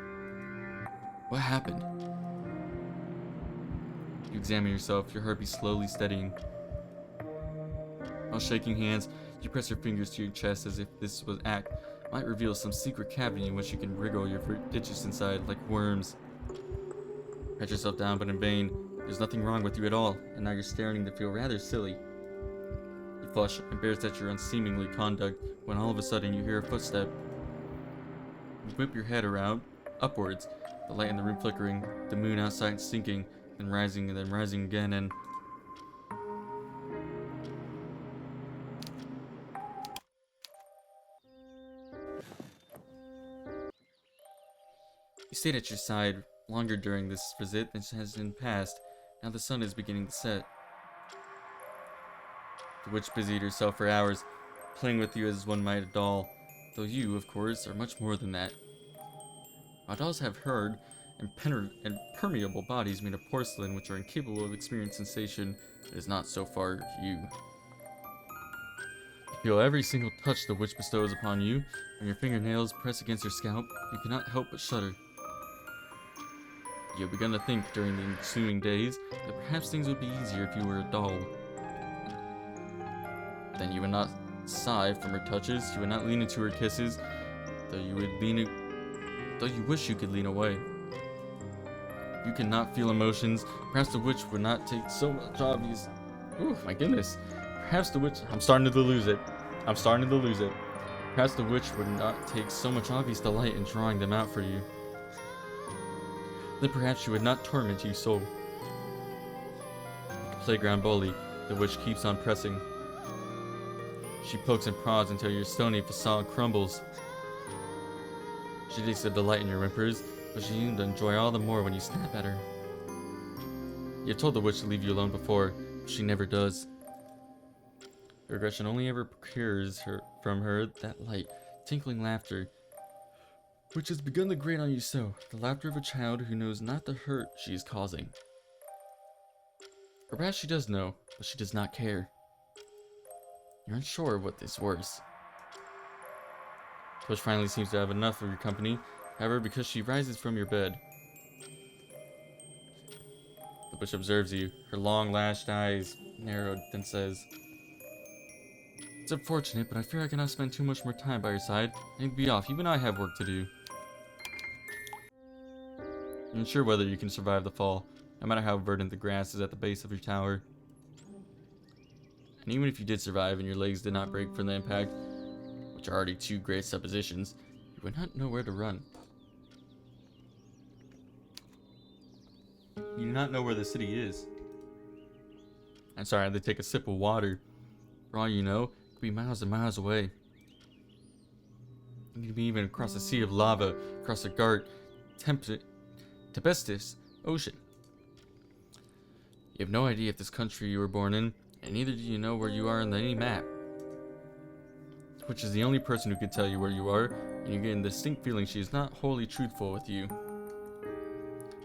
What happened? You examine yourself, your heartbeat slowly steadying. While shaking hands, you press your fingers to your chest as if this was act might reveal some secret cavity in which you can wriggle your digits inside like worms. Pat yourself down, but in vain. There's nothing wrong with you at all, and now you're staring to feel rather silly. You flush, embarrassed at your unseemly conduct, when all of a sudden you hear a footstep. You whip your head around, upwards, the light in the room flickering, the moon outside sinking, then rising again, and you stayed at your side longer during this visit than has been past. Now the sun is beginning to set. The witch busied herself for hours, playing with you as one might a doll, though you, of course, are much more than that. While dolls have hard and permeable bodies made of porcelain which are incapable of experiencing sensation, it is not so far you. You feel every single touch the witch bestows upon you. When your fingernails press against your scalp, you cannot help but shudder. You have begun to think during the ensuing days that perhaps things would be easier if you were a doll. Then you would not sigh from her touches, you would not lean into her kisses, though you wish you could lean away. You cannot feel emotions. Perhaps the witch would not take so much obvious. Ooh, my goodness. Perhaps the witch. I'm starting to lose it. Perhaps the witch would not take so much obvious delight in drawing them out for you. Then perhaps she would not torment you so. Like a playground bully, the witch keeps on pressing. She pokes and prods until your stony facade crumbles. She takes a delight in your whimpers, but she seems to enjoy all the more when you snap at her. You have told the witch to leave you alone before, but she never does. Her aggression only ever procures from her that light, tinkling laughter, which has begun to grate on you so, the laughter of a child who knows not the hurt she is causing. Or perhaps she does know, but she does not care. You're unsure of what is worse. Bush finally seems to have enough of your company, however, because she rises from your bed. The Bush observes you, her long lashed eyes narrowed, then says, "It's unfortunate, but I fear I cannot spend too much more time by your side. I need to be off, even I have work to do." You're unsure whether you can survive the fall, no matter how verdant the grass is at the base of your tower. And even if you did survive and your legs did not break from the impact, which are already two great suppositions, you would not know where to run. You do not know where the city is. I'm sorry, I had to take a sip of water. For all you know, it could be miles and miles away. You could be even across a sea of lava, across a dark, tempestuous ocean. You have no idea if this country you were born in, and neither do you know where you are on any map. Which is the only person who can tell you where you are, and you get a distinct feeling she is not wholly truthful with you.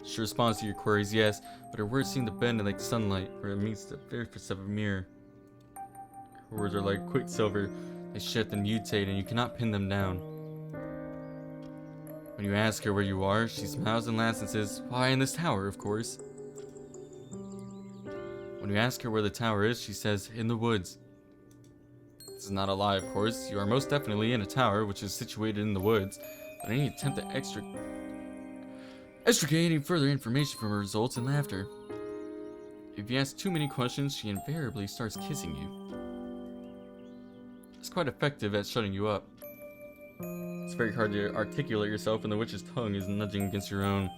She responds to your queries, yes, but her words seem to bend like sunlight where it meets the surface of a mirror. Her words are like quicksilver, they shift and mutate, and you cannot pin them down. When you ask her where you are, she smiles and laughs and says, "Why, in this tower, of course." When you ask her where the tower is, she says, "In the woods." This is not a lie, of course. You are most definitely in a tower, which is situated in the woods, but any attempt to extricate any further information from her results in laughter. If you ask too many questions, she invariably starts kissing you. It's quite effective at shutting you up. It's very hard to articulate yourself, and the witch's tongue is nudging against your own.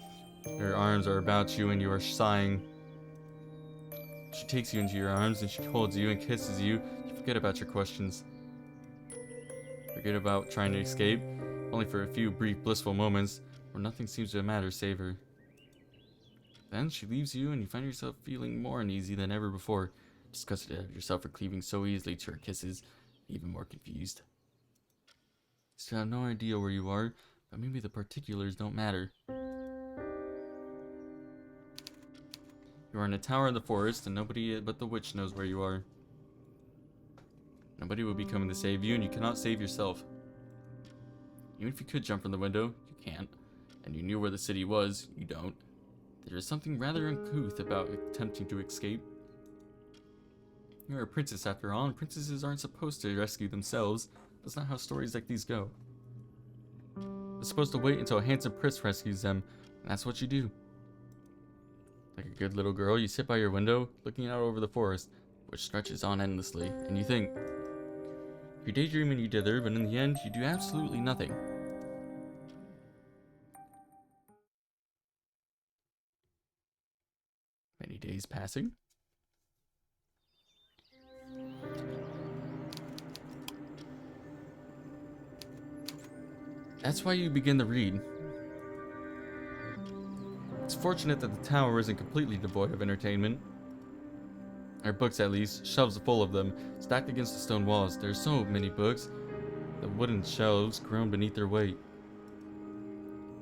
Her arms are about you, and you are sighing. She takes you into your arms, and she holds you and kisses you. You forget about your questions. Forget about trying to escape, only for a few brief blissful moments where nothing seems to matter save her. Then she leaves you, and you find yourself feeling more uneasy than ever before, disgusted at yourself for cleaving so easily to her kisses, even more confused. You still have no idea where you are, but maybe the particulars don't matter. You are in a tower in the forest, and nobody but the witch knows where you are. Nobody will be coming to save you, and you cannot save yourself. Even if you could jump from the window, you can't. And you knew where the city was, you don't. There is something rather uncouth about attempting to escape. You are a princess after all, and princesses aren't supposed to rescue themselves. That's not how stories like these go. They're supposed to wait until a handsome prince rescues them, and that's what you do. Like a good little girl, you sit by your window, looking out over the forest, which stretches on endlessly, and you think. You daydream and you dither, but in the end, you do absolutely nothing. Many days passing. That's why you begin to read. It's fortunate that the tower isn't completely devoid of entertainment. Or books at least, shelves full of them, stacked against the stone walls. There are so many books, the wooden shelves groan beneath their weight.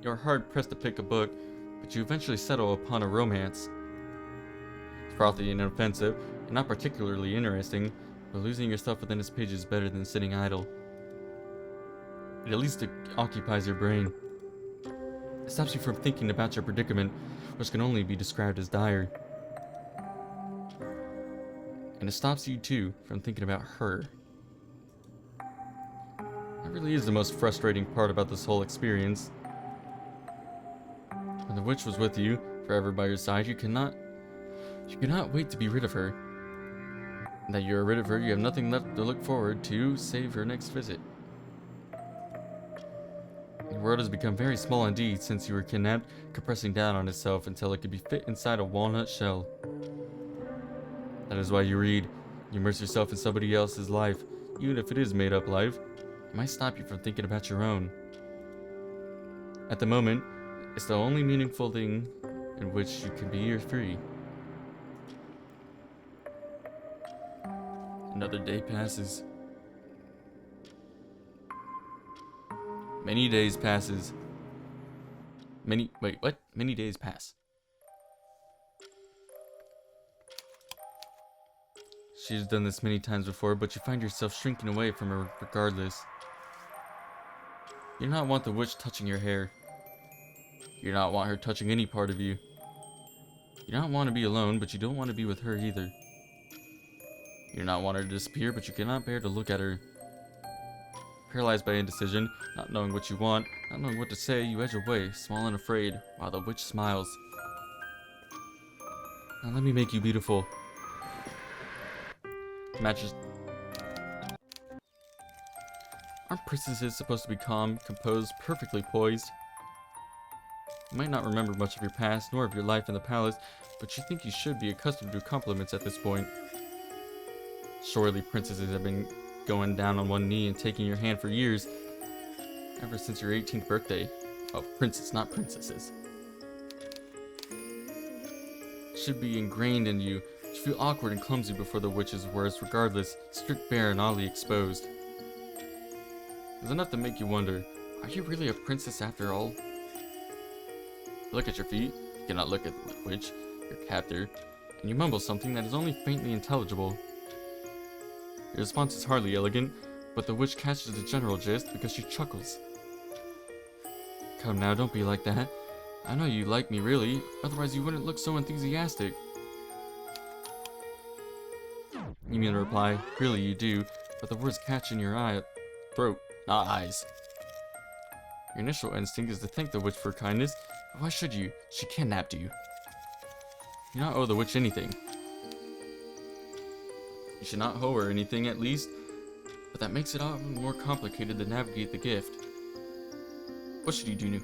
You are hard pressed to pick a book, but you eventually settle upon a romance. It's frothy and inoffensive, and not particularly interesting, but losing yourself within its pages is better than sitting idle. It at least occupies your brain. It stops you from thinking about your predicament, which can only be described as dire. And it stops you, too, from thinking about her. That really is the most frustrating part about this whole experience. When the witch was with you, forever by your side, you cannot wait to be rid of her. And that you are rid of her, you have nothing left to look forward to save her next visit. The world has become very small indeed since you were kidnapped, compressing down on itself until it could be fit inside a walnut shell. That is why you read. You immerse yourself in somebody else's life, even if it is made up life. It might stop you from thinking about your own. At the moment, it's the only meaningful thing in which you can be free. Another day passes. Many days passes. Many days pass. She's done this many times before, but you find yourself shrinking away from her regardless. You do not want the witch touching your hair. You do not want her touching any part of you. You don't want to be alone, but you don't want to be with her either. You do not want her to disappear, but you cannot bear to look at her. Paralyzed by indecision, not knowing what you want, not knowing what to say, you edge away, small and afraid, while the witch smiles. Now let me make you beautiful. Matches. Aren't princesses supposed to be calm, composed, perfectly poised? You might not remember much of your past, nor of your life in the palace, but you think you should be accustomed to compliments at this point. Surely princesses have been going down on one knee and taking your hand for years, ever since your 18th birthday. Oh, princess, not princesses. It should be ingrained in you. You feel awkward and clumsy before the witch's words, regardless, stripped bare and oddly exposed. It's enough to make you wonder, are you really a princess after all? Look at your feet. You cannot look at the witch, your captor, and you mumble something that is only faintly intelligible. Your response is hardly elegant, but the witch catches the general gist because she chuckles. Come now, don't be like that. I know you like me really, otherwise you wouldn't look so enthusiastic. You mean to reply, really you do, but the words catch in your throat, not eyes. Your initial instinct is to thank the witch for her kindness, but why should you? She kidnapped you. You do not owe the witch anything. You should not owe her anything, at least, but that makes it often more complicated to navigate the gift. What should you do now?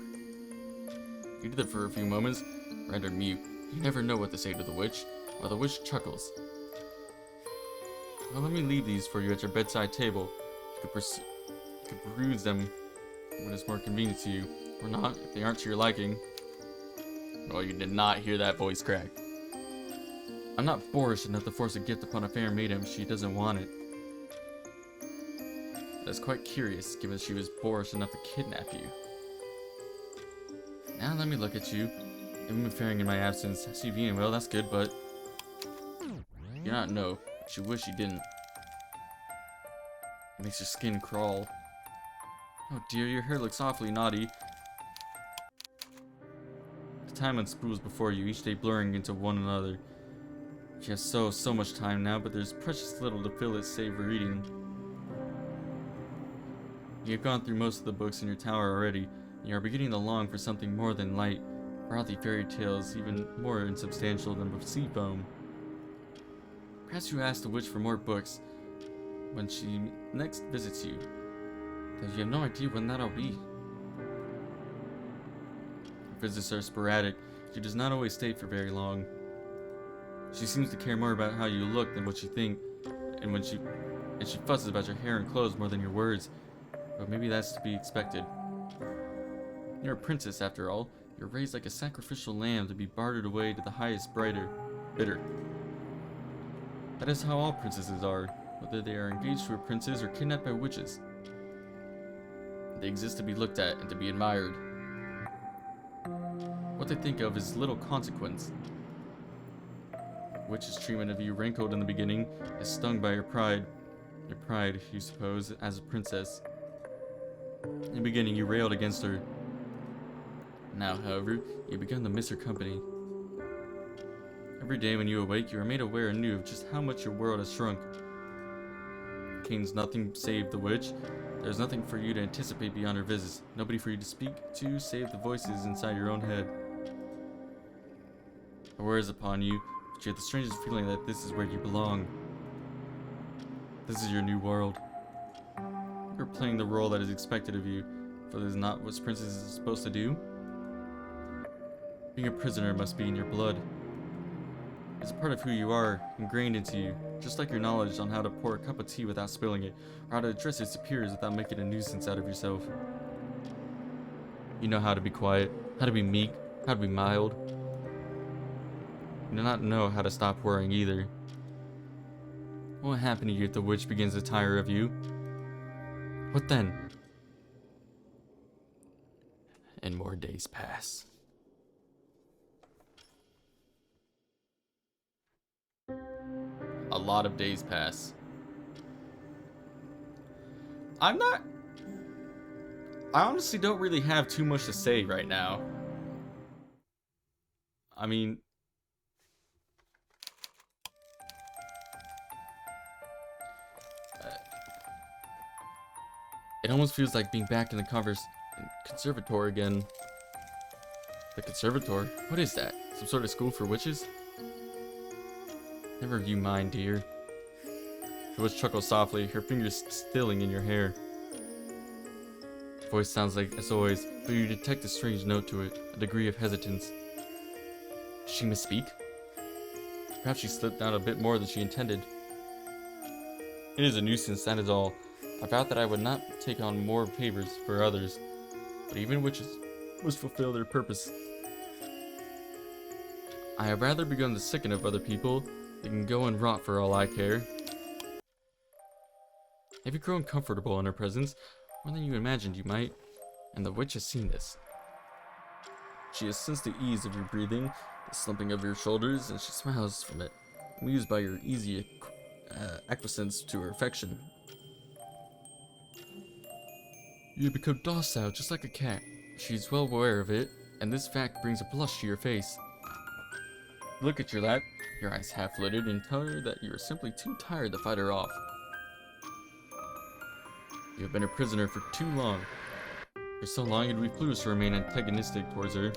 You do that for a few moments, rendered mute. You never know what to say to the witch, while the witch chuckles. Well, let me leave these for you at your bedside table. You could peruse them when it's more convenient to you, or not, if they aren't to your liking. Well, you did not hear that voice crack. I'm not boorish enough to force a gift upon a fair maiden if she doesn't want it. That's quite curious, given she was boorish enough to kidnap you. Now let me look at you. You've been faring in my absence. I see you being well, that's good, but you do not know, but you wish you didn't. It makes your skin crawl. Oh dear, your hair looks awfully naughty. The time unspools before you, each day blurring into one another. You have so much time now, but there's precious little to fill it save reading. You have gone through most of the books in your tower already, and you are beginning to long for something more than light, frothy fairy tales, even more insubstantial than sea foam. Perhaps you ask the witch for more books when she next visits you, though you have no idea when that'll be. Her visits are sporadic. She does not always stay for very long. She seems to care more about how you look than what you think, and she fusses about your hair and clothes more than your words, but maybe that's to be expected. You're a princess after all. You're raised like a sacrificial lamb to be bartered away to the highest bidder. That is how all princesses are, whether they are engaged to a princess or kidnapped by witches. They exist to be looked at and to be admired. What they think of is little consequence. Witch's treatment of you, rankled in the beginning, is stung by your pride. Your pride, you suppose, as a princess. In the beginning, you railed against her. Now, however, you begun to miss her company. Every day when you awake, you are made aware anew of just how much your world has shrunk. King's nothing save the witch. There's nothing for you to anticipate beyond her visits. Nobody for you to speak to save the voices inside your own head. Her word is upon you, but you have the strangest feeling that this is where you belong. This is your new world. You're playing the role that is expected of you, for that is not what princesses are supposed to do. Being a prisoner must be in your blood. It's a part of who you are, ingrained into you, just like your knowledge on how to pour a cup of tea without spilling it, or how to address your superiors without making a nuisance out of yourself. You know how to be quiet, how to be meek, how to be mild. You do not know how to stop worrying either. What will happen to you if the witch begins to tire of you? What then? And more days pass. A lot of days pass. I honestly don't really have too much to say right now. I mean, it almost feels like being back in the conservatory again. The conservatory? What is that? Some sort of school for witches? Never you mind, dear. The witch chuckles softly, her fingers stilling in your hair. Her voice sounds like as always, but you detect a strange note to it, a degree of hesitance. Did she misspeak? Perhaps she slipped out a bit more than she intended. It is a nuisance, that is all. I vowed that I would not take on more favors for others, but even witches must fulfill their purpose. I have rather begun to sicken of other people. They can go and rot for all I care. Have you grown comfortable in her presence? More than you imagined you might. And the witch has seen this. She has sensed the ease of your breathing, the slumping of your shoulders, and she smiles from it, amused by your easy acquiescence to her affection. You have become docile, just like a cat. She is well aware of it, and this fact brings a blush to your face. Look at your lap, your eyes half lidded, and tell her that you are simply too tired to fight her off. You have been a prisoner for too long. For so long it would be foolish to remain antagonistic towards her.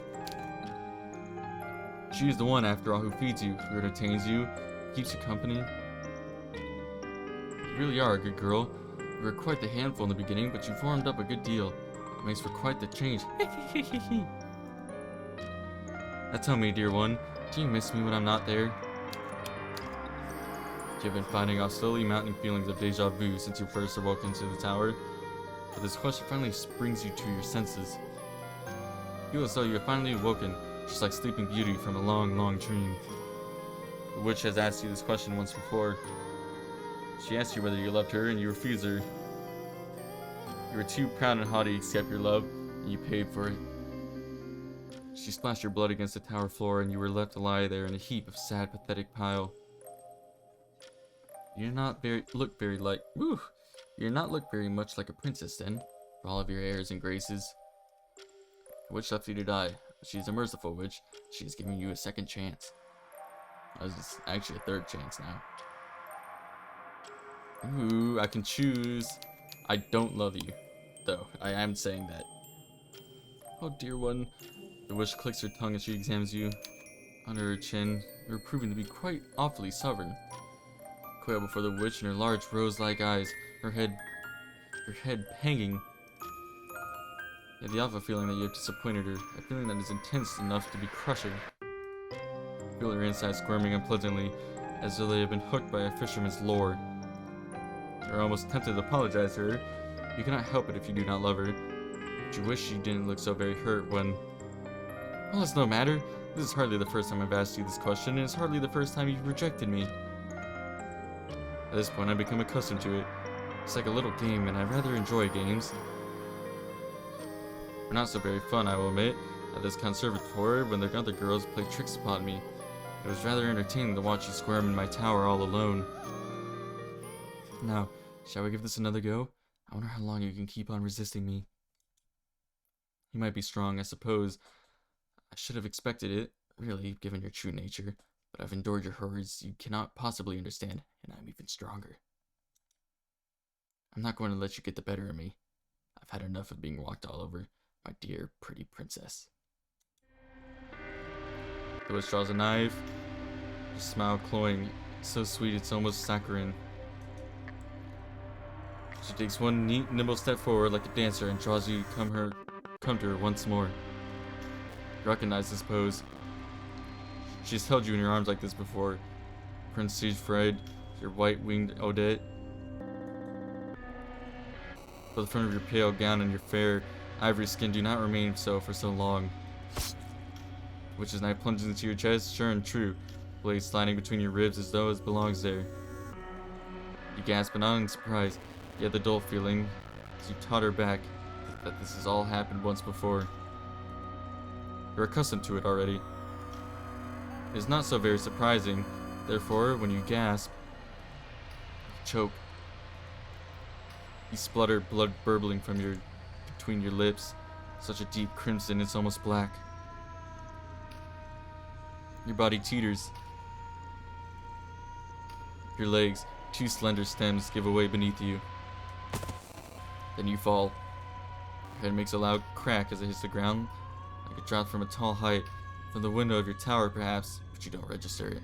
She is the one, after all, who feeds you, who entertains you, keeps you company. You really are a good girl. You were quite the handful in the beginning, but you formed up a good deal. It makes for quite the change. Now tell me, dear one, do you miss me when I'm not there? You have been fighting off slowly mounting feelings of deja vu since you first awoke into the tower, but this question finally brings you to your senses. You feel as though you have finally awoken, just like Sleeping Beauty from a long, long dream. The witch has asked you this question once before. She asked you whether you loved her, and you refused her. You were too proud and haughty to accept your love, and you paid for it. She splashed your blood against the tower floor, and you were left to lie there in a heap of sad, pathetic pile. You did not look very much like a princess then, for all of your airs and graces. The witch left you to die, but she is a merciful witch. She is giving you a second chance. This is actually a third chance now. Ooh, I can choose. I don't love you, though. I am saying that. Oh, dear one. The witch clicks her tongue as she examines you. Under her chin, you are proving to be quite awfully stubborn. Quail before the witch and her large rose-like eyes, her head hanging. You have the awful feeling that you have disappointed her, a feeling that is intense enough to be crushing. You feel her inside squirming unpleasantly, as though they have been hooked by a fisherman's lure. You are almost tempted to apologize to her. You cannot help it if you do not love her, but you wish you didn't look so very hurt when... Well, it's no matter. This is hardly the first time I've asked you this question, and it's hardly the first time you've rejected me. At this point, I've become accustomed to it. It's like a little game, and I rather enjoy games. They're not so very fun, I will admit. At this conservatory, when the other girls play tricks upon me, it was rather entertaining to watch you squirm in my tower all alone. Now, shall we give this another go? I wonder how long you can keep on resisting me. You might be strong, I suppose. I should have expected it, really, given your true nature. But I've endured your horrors you cannot possibly understand, and I'm even stronger. I'm not going to let you get the better of me. I've had enough of being walked all over, my dear, pretty princess. The witch draws a knife, her smile cloying, so sweet it's almost saccharine. She takes one neat, nimble step forward like a dancer and draws you come to her once more. You recognize this pose. She has held you in her arms like this before. Prince Siegfried, your white-winged Odette. But the front of your pale gown and your fair, ivory skin do not remain so for so long. Witch's knife plunges into your chest, sure and true, blade sliding between your ribs as though it belongs there. You gasp, but not in surprise, yet the dull feeling, as you totter back, that this has all happened once before. You're accustomed to it already. It is not so very surprising, therefore, when you gasp, choke. You splutter, blood burbling from between your lips. Such a deep crimson, it's almost black. Your body teeters. Your legs, two slender stems, give away beneath you. Then you fall. Your head makes a loud crack as it hits the ground, like it dropped from a tall height, from the window of your tower perhaps, but you don't register it.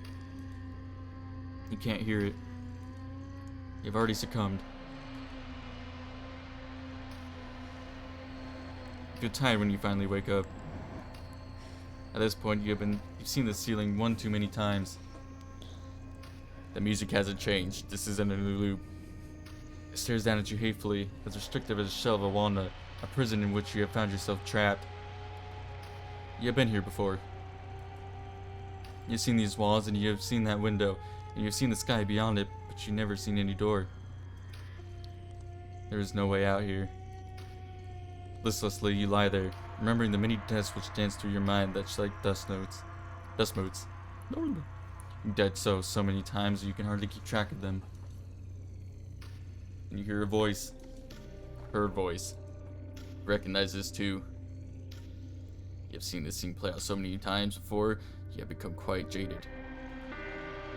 You can't hear it. You've already succumbed. You feel tired when you finally wake up. At this point, you've seen the ceiling one too many times. The music hasn't changed. This isn't a new loop. It stares down at you hatefully, as restrictive as a shell of a walnut, a prison in which you have found yourself trapped. You have been here before. You've seen these walls, and you have seen that window, and you've seen the sky beyond it, but you've never seen any door. There is no way out here. Listlessly, you lie there, remembering the many deaths which dance through your mind that's like dust motes. You died so many times that you can hardly keep track of them. And you hear a voice. Her voice. Recognize this too. You have seen this scene play out so many times before, you have become quite jaded.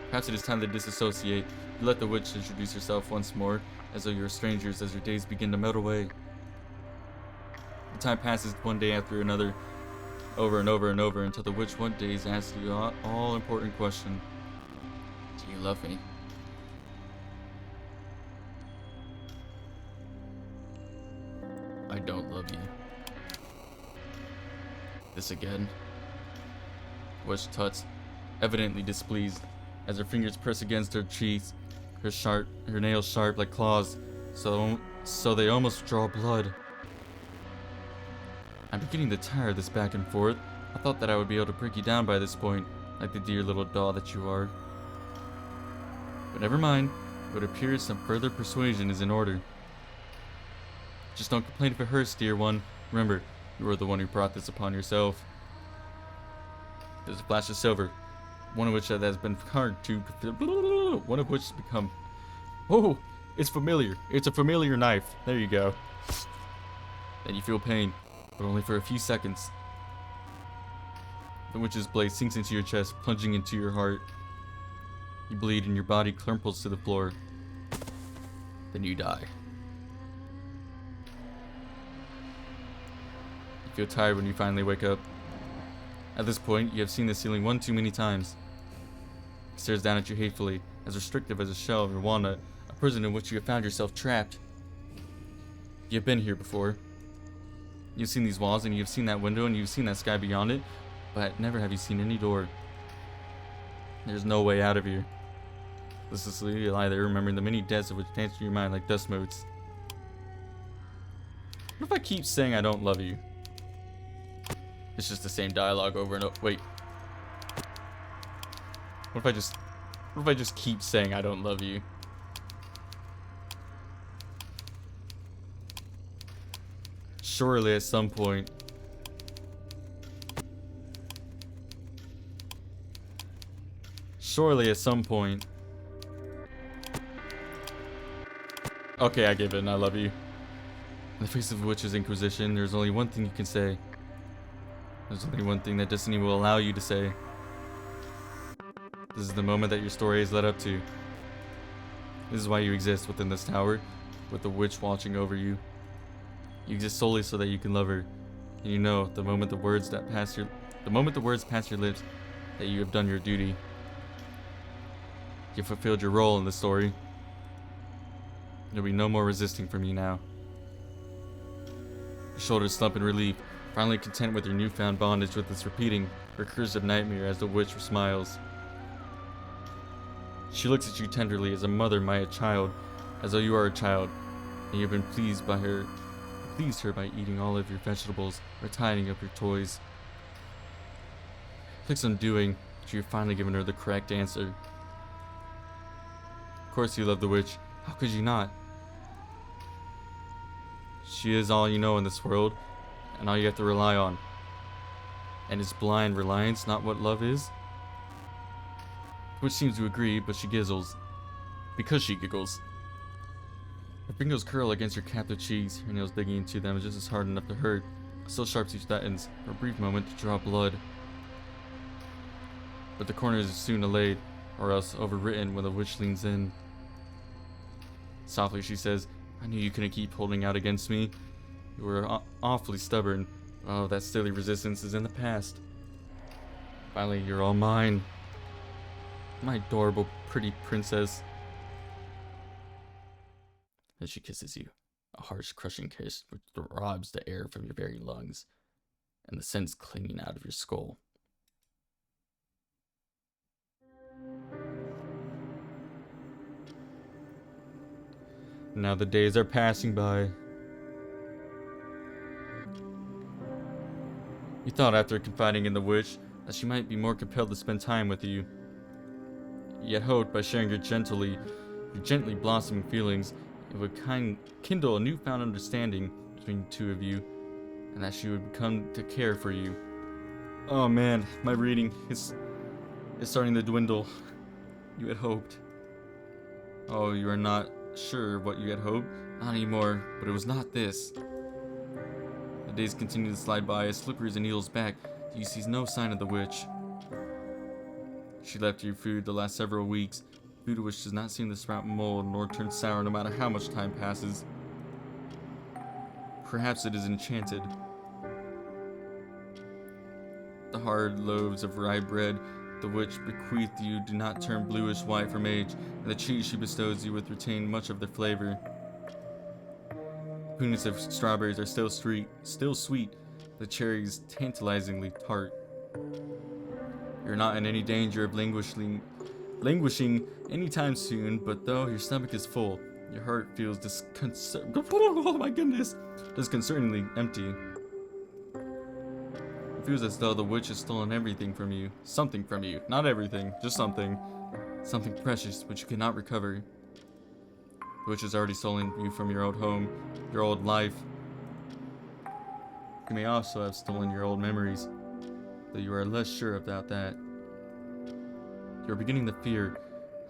Perhaps it is time to disassociate. You let the witch introduce herself once more, as though you are strangers as your days begin to melt away. The time passes one day after another, over and over and over, until the witch one day asks you the all-important question. Do you love me? I don't love you. This again? Witch tuts, evidently displeased, as her fingers press against her cheeks, her nails sharp like claws, so they almost draw blood. I'm beginning to tire of this back and forth. I thought that I would be able to break you down by this point, like the dear little doll that you are. But never mind, it would appear some further persuasion is in order. Just don't complain if it hurts, dear one. Remember, you are the one who brought this upon yourself. There's a flash of silver, one of which has been carved to... one of which has become... Oh, it's familiar. It's a familiar knife. There you go. Then you feel pain, but only for a few seconds. The witch's blade sinks into your chest, plunging into your heart. You bleed and your body crumples to the floor. Then you die. You feel tired when you finally wake up. At this point, you have seen the ceiling one too many times. It stares down at you hatefully, as restrictive as a shell of a walnut, a prison in which you have found yourself trapped. You have been here before. You've seen these walls, and you've seen that window, and you've seen that sky beyond it, but never have you seen any door. There's no way out of here. Listlessly, you lie there, remembering the many deaths of which dance through your mind like dust motes. What if I keep saying I don't love you? It's just the same dialogue over and over. Wait. What if I just keep saying I don't love you? Surely at some point. Surely at some point. Okay, I give it and I love you. In the face of the witch's inquisition, there's only one thing you can say. There's only one thing that Destiny will allow you to say. This is the moment that your story is led up to. This is why you exist within this tower, with the witch watching over you. You exist solely so that you can love her. And you know, the moment the words pass your lips, that you have done your duty. You've fulfilled your role in the story. There'll be no more resisting from you now. Your shoulders slump in relief, finally content with your newfound bondage with this repeating, recursive nightmare as the witch smiles. She looks at you tenderly as a mother might a child, as though you are a child, and you've been pleased her by eating all of your vegetables or tidying up your toys. It takes undoing, but you've finally given her the correct answer. Of course you love the witch. How could you not? She is all you know in this world, and all you have to rely on. And is blind reliance not what love is? The witch seems to agree, but she giggles. Because she giggles. Her fingers curl against your captive cheeks, her nails digging into them just as hard enough to hurt, so sharp she threatens, for a brief moment, to draw blood. But the corners are soon allayed, or else overwritten when the witch leans in. Softly she says, "I knew you couldn't keep holding out against me. You were awfully stubborn. Oh, that silly resistance is in the past. Finally, you're all mine. My adorable, pretty princess." Then she kisses you, a harsh, crushing kiss which robs the air from your very lungs, and the sense clinging out of your skull. Now the days are passing by. You thought after confiding in the witch that she might be more compelled to spend time with you. Yet hoped by sharing your gently blossoming feelings, it would kindle a newfound understanding between the two of you, and that she would come to care for you. Oh man, my reading is starting to dwindle. You had hoped. Oh, you are not sure what you had hoped? Not anymore, but it was not this. The days continue to slide by as slippery as a needle's back. You see no sign of the witch. She left you food the last several weeks, food which does not seem to sprout mold nor turn sour no matter how much time passes. Perhaps it is enchanted. The hard loaves of rye bread the witch bequeathed you do not turn bluish white from age, and the cheese she bestows you with retain much of their flavor. Punnets of strawberries are still sweet, the cherries tantalizingly tart. You're not in any danger of languishing anytime soon, but though your stomach is full, your heart feels oh my goodness, disconcertingly empty. It feels as though the witch has stolen everything from you. Something from you. Not everything, just something. Something precious which you cannot recover. The witch has already stolen you from your old home, your old life. You may also have stolen your old memories, though you are less sure about that. You are beginning to fear,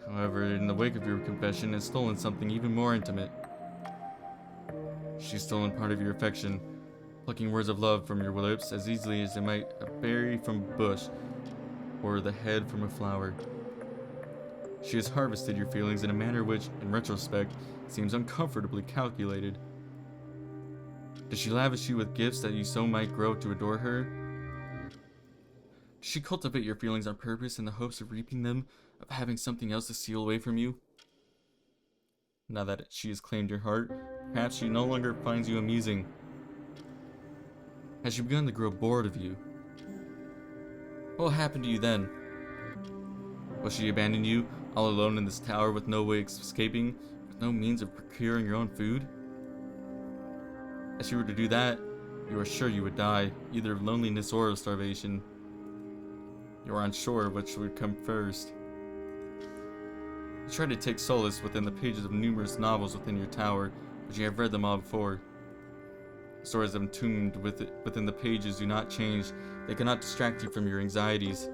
however, in the wake of your confession, has stolen something even more intimate. She's stolen part of your affection, plucking words of love from your lips as easily as they might a berry from a bush or the head from a flower. She has harvested your feelings in a manner which, in retrospect, seems uncomfortably calculated. Does she lavish you with gifts that you so might grow to adore her? Does she cultivate your feelings on purpose in the hopes of reaping them, of having something else to steal away from you? Now that she has claimed your heart, perhaps she no longer finds you amusing. Has she begun to grow bored of you? What will happen to you then? Will she abandon you, all alone in this tower with no way of escaping, with no means of procuring your own food? If she were to do that, you are sure you would die, either of loneliness or of starvation. You are unsure which would come first. You try to take solace within the pages of numerous novels within your tower, but you have read them all before. Stories entombed within the pages do not change. They cannot distract you from your anxieties.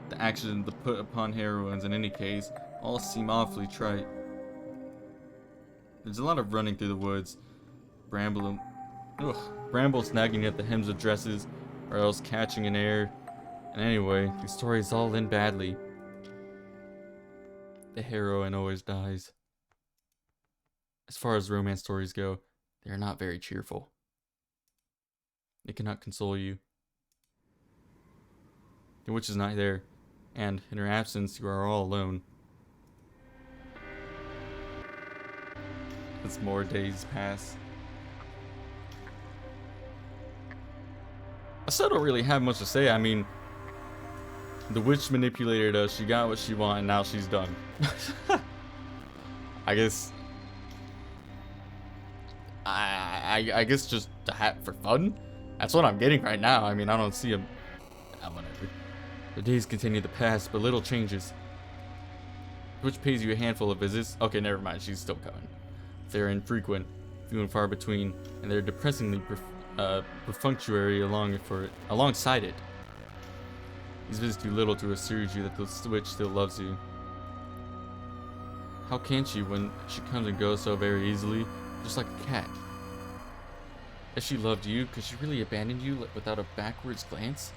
The actions put upon heroines, in any case, all seem awfully trite. There's a lot of running through the woods, brambles snagging at the hems of dresses, or else catching in air. And anyway, the stories all end badly. The heroine always dies. As far as romance stories go, they are not very cheerful. They cannot console you. The witch is not there, and in her absence, you are all alone. As more days pass. I still don't really have much to say. I mean, the witch manipulated us, she got what she wanted, and now she's done. I guess... I guess just a hat for fun? That's what I'm getting right now. I mean, I don't see a... whatever. The days continue to pass, but little changes. Which pays you a handful of visits. Okay, never mind, she's still coming. They're infrequent, few and far between, and they're depressingly perfunctory alongside it. These visits do little to assure you that the witch still loves you. How can she when she comes and goes so very easily, just like a cat? If she loved you, could she really abandon you without a backwards glance?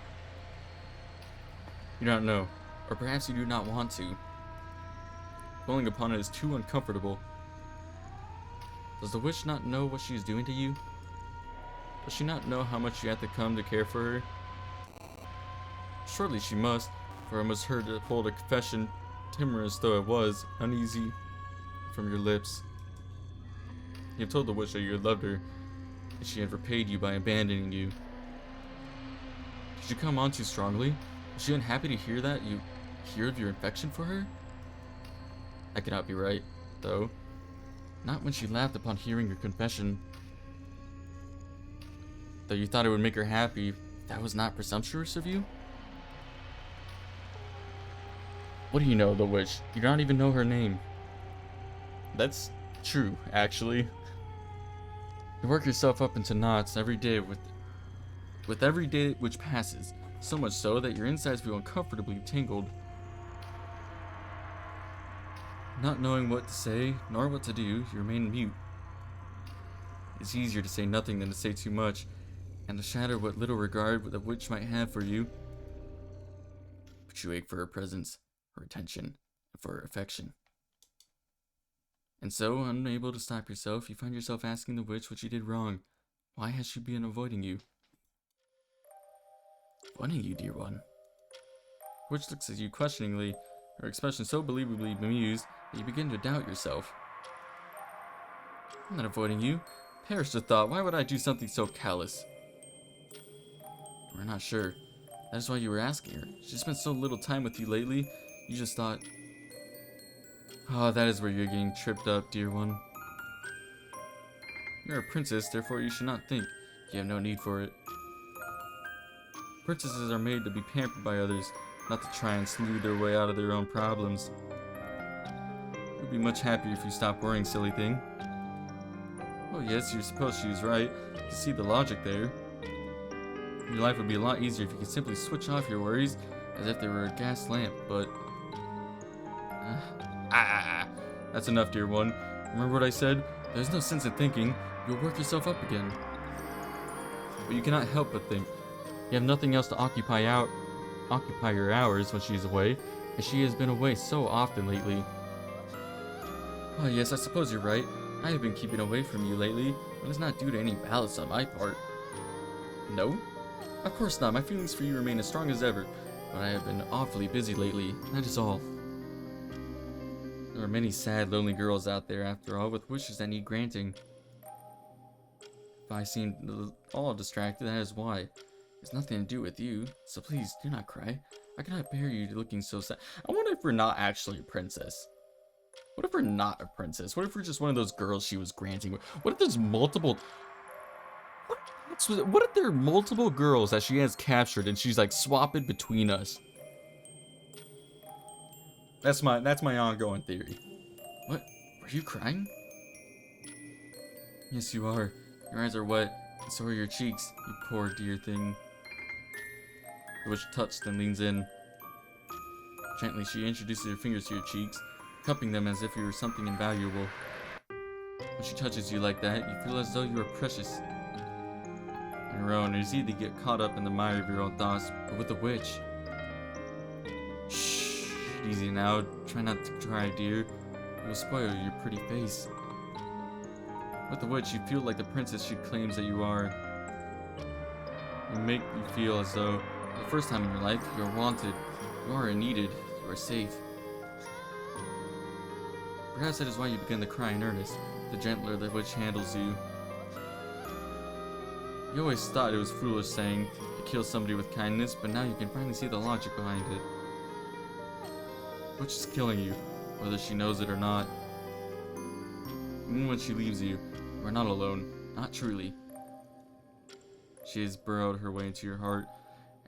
You don't know, or perhaps you do not want to. Dwelling upon it is too uncomfortable. Does the witch not know what she is doing to you? Does she not know how much you have to come to care for her? Surely she must, for I must heard to hold a confession, timorous though it was, uneasy from your lips. You have told the witch that you had loved her, and she had repaid you by abandoning you. Did you come on too strongly? Was she unhappy to hear that you hear of your affection for her? That cannot be right, though. Not when she laughed upon hearing your confession. Though you thought it would make her happy, that was not presumptuous of you? What do you know of the witch? You don't even know her name. That's true, actually. You work yourself up into knots every day with every day which passes, so much so that your insides feel uncomfortably tangled. Not knowing what to say, nor what to do, you remain mute. It's easier to say nothing than to say too much, and to shatter what little regard the witch might have for you. But you ache for her presence, her attention, and for her affection. And so, unable to stop yourself, you find yourself asking the witch what you did wrong. Why has she been avoiding you? Avoiding you, dear one. The witch looks at you questioningly, her expression so believably bemused that you begin to doubt yourself. I'm not avoiding you. Perish the thought, why would I do something so callous? We're not sure. That is why you were asking her. She spent so little time with you lately, you just thought... Oh, that is where you're getting tripped up, dear one. You're a princess, therefore you should not think. You have no need for it. Princesses are made to be pampered by others, not to try and smooth their way out of their own problems. You'll be much happier if you stop worrying, silly thing. Oh yes, you suppose she was right. You can see the logic there. Your life would be a lot easier if you could simply switch off your worries as if they were a gas lamp, but... That's enough, dear one. Remember what I said? There's no sense in thinking. You'll work yourself up again. But you cannot help but think. You have nothing else to occupy your hours when she is away, and she has been away so often lately. Oh yes, I suppose you're right. I have been keeping away from you lately, but it's not due to any malice on my part. No? Of course not. My feelings for you remain as strong as ever, but I have been awfully busy lately, that is all. There are many sad, lonely girls out there, after all, with wishes that need granting. If I seem all distracted, that is why. It's nothing to do with you, so please, do not cry. I cannot bear you looking so sad. I wonder if we're not actually a princess. What if we're not a princess? What if we're just one of those girls she was granting? What if there's multiple... What if there are multiple girls that she has captured and she's like swapping between us? That's my ongoing theory. What? Were you crying? Yes, you are. Your eyes are wet, and so are your cheeks, you poor dear thing. The witch touched and leans in. Gently, she introduces her fingers to your cheeks, cupping them as if you were something invaluable. When she touches you like that, you feel as though you are precious. On your own, it is easy to get caught up in the mire of your own thoughts, but with the witch... Shh, easy now. Try not to cry, dear. It will spoil your pretty face. With the witch, you feel like the princess she claims that you are. You make you feel as though, for the first time in your life, you are wanted, you are needed, you are safe. Perhaps that is why you begin to cry in earnest, the gentler the witch handles you. You always thought it was foolish saying to kill somebody with kindness, but now you can finally see the logic behind it. The witch is killing you, whether she knows it or not. Even when she leaves you, you are not alone, not truly. She has burrowed her way into your heart,